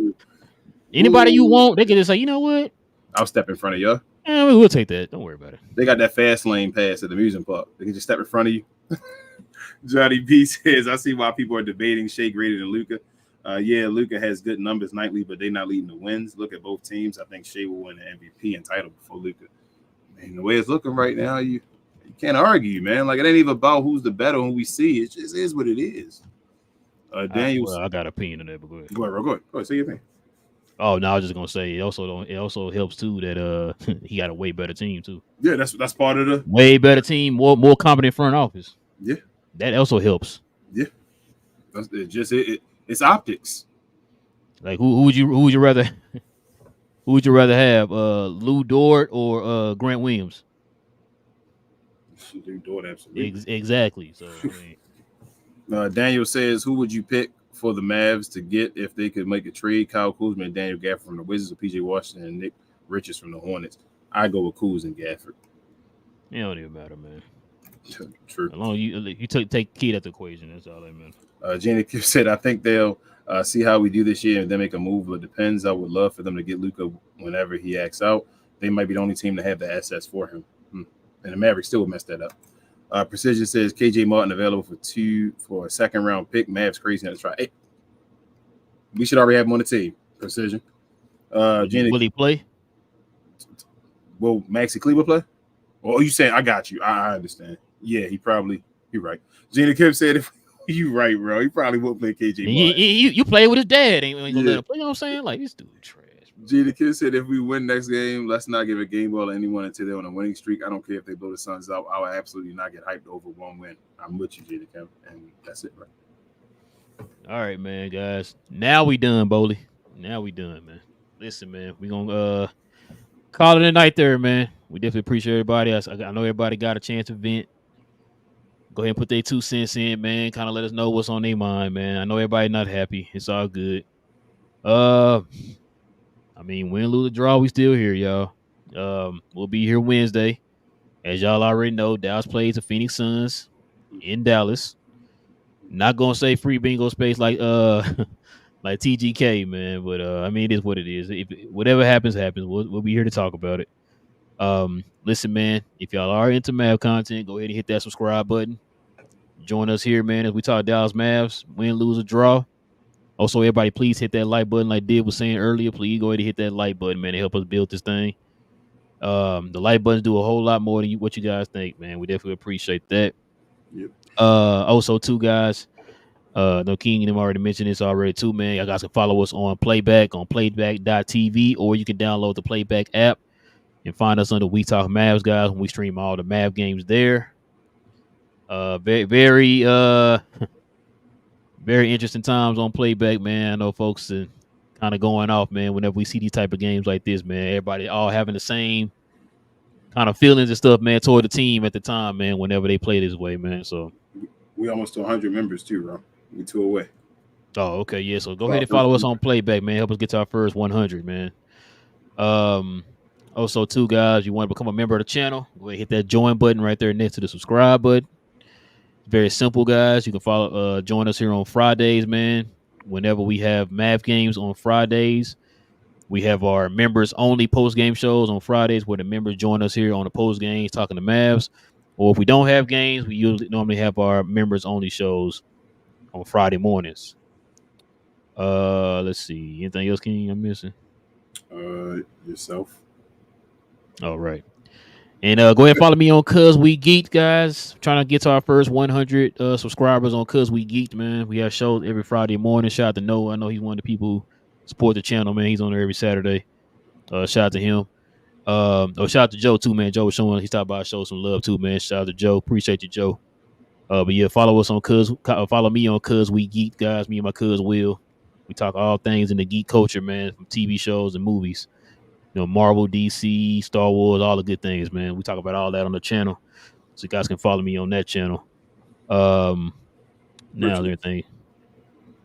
Anybody you want, they can just say, you know what? I'll step in front of y'all. Yeah, we'll take that. Don't worry about it. They got that fast lane pass at the amusement park. They can just step in front of you. Johnny B says, "I see why people are debating Shea greater than Luka. Yeah, Luka has good numbers nightly, but they're not leading the wins. Look at both teams. I think Shea will win the MVP and title before Luka. And the way it's looking right now, you can't argue, man. Like, it ain't even about who's the better who we see. It just is what it is." Daniel, I got an opinion on that, but go ahead. Go ahead. Say your thing. Oh, no, I was just gonna say it also helps too that he got a way better team too. Yeah, that's part of the way better team, more competent front office. Yeah, that also helps. Yeah, that's it's optics. Like who would you rather have, Lou Dort or Grant Williams? Lou Dort, absolutely. Exactly. So I mean. Daniel says, "Who would you pick for the Mavs to get if they could make a trade? Kyle Kuzma and Daniel Gafford from the Wizards, or PJ Washington and Nick Richards from the Hornets?" I go with Kuz and Gafford. It don't even matter, man. True. As long as you take Kid out the equation, that's all that matters. Jenny said, "I think they'll see how we do this year and then make a move. But it depends. I would love for them to get Luka whenever he acts out. They might be the only team to have the assets for him. And the Mavericks still would mess that up." Precision says KJ Martin available for a second round pick. Mavs crazy to try. Hey, we should already have him on the team. Precision. Will he play? Will Maxi Kleber play? Well, you saying I got you. I understand. Yeah, you're right. Gina Kim said, "If you right, bro, he probably won't play KJ Martin." You play with his dad. Ain't gonna let him play. You know what I'm saying? Like, this dude trash. Gina Kim said, "If we win next game, let's not give a game ball to anyone until they're on a winning streak. I don't care if they blow the Suns out. I will absolutely not get hyped over one win." I'm with you, Gina Kim, and that's it, bro. All right, man, guys. Now we done, Boley. Now we done, man. Listen, man, we gonna call it a night there, man. We definitely appreciate everybody. I know everybody got a chance to vent. Go ahead and put their 2 cents in, man. Kind of let us know what's on their mind, man. I know everybody not happy. It's all good. I mean, win, lose, or draw, we still here, y'all. We'll be here Wednesday. As y'all already know, Dallas plays the Phoenix Suns in Dallas. Not gonna say free bingo space like like TGK, man. But I mean, it is what it is. If whatever happens, we'll be here to talk about it. Listen, man, if y'all are into Mav content, go ahead and hit that subscribe button. Join us here, man, as we talk Dallas Mavs, win, lose, or draw. Also, everybody, please hit that like button like Dib was saying earlier. Please go ahead and hit that like button, man, to help us build this thing. The like buttons do a whole lot more than what you guys think, man. We definitely appreciate that. Yep. Also, too, guys, no King and them already mentioned this already, too, man. Y'all guys can follow us on Playback on playback.tv, or you can download the Playback app. And find us under We Talk Mavs, guys, when we stream all the Mav games there. Very, very, very interesting times on Playback, man. I know folks are kind of going off, man, whenever we see these type of games like this, man. Everybody all having the same kind of feelings and stuff, man, toward the team at the time, man, whenever they play this way, man. So we almost to 100 members too, bro. We 2 away. Oh, okay, yeah. So go ahead and follow us on Playback, man. Help us get to our first 100, man. Also, too, guys, you want to become a member of the channel, go ahead and hit that join button right there next to the subscribe button. Very simple, guys. You can join us here on Fridays, man. Whenever we have Mav games on Fridays, we have our members only post game shows on Fridays where the members join us here on the post games talking to Mavs. Or if we don't have games, we normally have our members only shows on Friday mornings. Let's see. Anything else, King, I'm missing? Yourself. All right. And go ahead and follow me on Cuz We Geeked, guys. Trying to get to our first 100 subscribers on Cuz We Geeked, man. We have shows every Friday morning. Shout out to Noah. I know he's one of the people who support the channel, man. He's on there every Saturday. Shout out to him. Shout out to Joe, too, man. Joe was showing, he stopped by, showed some love, too, man. Shout out to Joe. Appreciate you, Joe. But yeah, follow us on follow me on Cuz We Geeked, guys. Me and my cuz Will. We talk all things in the geek culture, man, from TV shows and movies. You know, Marvel, DC, Star Wars, all the good things, man. We talk about all that on the channel. So you guys can follow me on that channel. Now everything.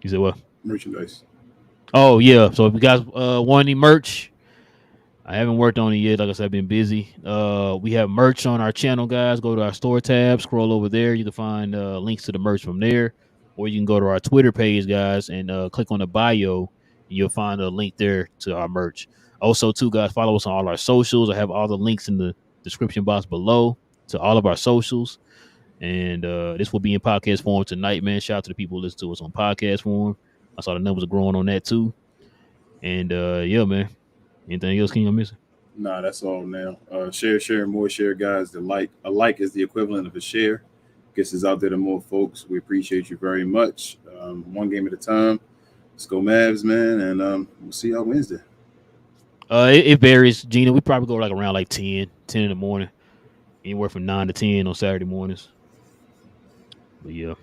You said what? Merchandise. Oh, yeah. So if you guys want any merch, I haven't worked on it yet. Like I said, I've been busy. We have merch on our channel, guys. Go to our store tab, scroll over there. You can find links to the merch from there. Or you can go to our Twitter page, guys, and click on the bio, and you'll find a link there to our merch. Also, too, guys, follow us on all our socials. I have all the links in the description box below to all of our socials. And this will be in podcast form tonight, man. Shout out to the people who listen to us on podcast form. I saw the numbers are growing on that, too. And, yeah, man. Anything else, King, I'm missing? Nah, that's all now. Share, more share, guys. A like is the equivalent of a share. Gets us out there to more folks. We appreciate you very much. One game at a time. Let's go Mavs, man, and we'll see y'all Wednesday. It varies, Gina. We probably go around 10 in the morning. Anywhere from 9 to 10 on Saturday mornings. But yeah.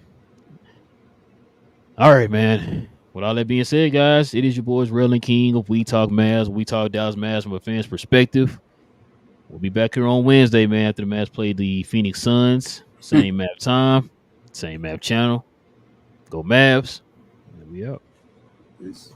All right, man. With all that being said, guys, it is your boys Relle and King of We Talk Mavs. We talk Dallas Mavs from a fan's perspective. We'll be back here on Wednesday, man, after the Mavs play the Phoenix Suns. Same map time, same map channel. Go Mavs. And we out. Peace.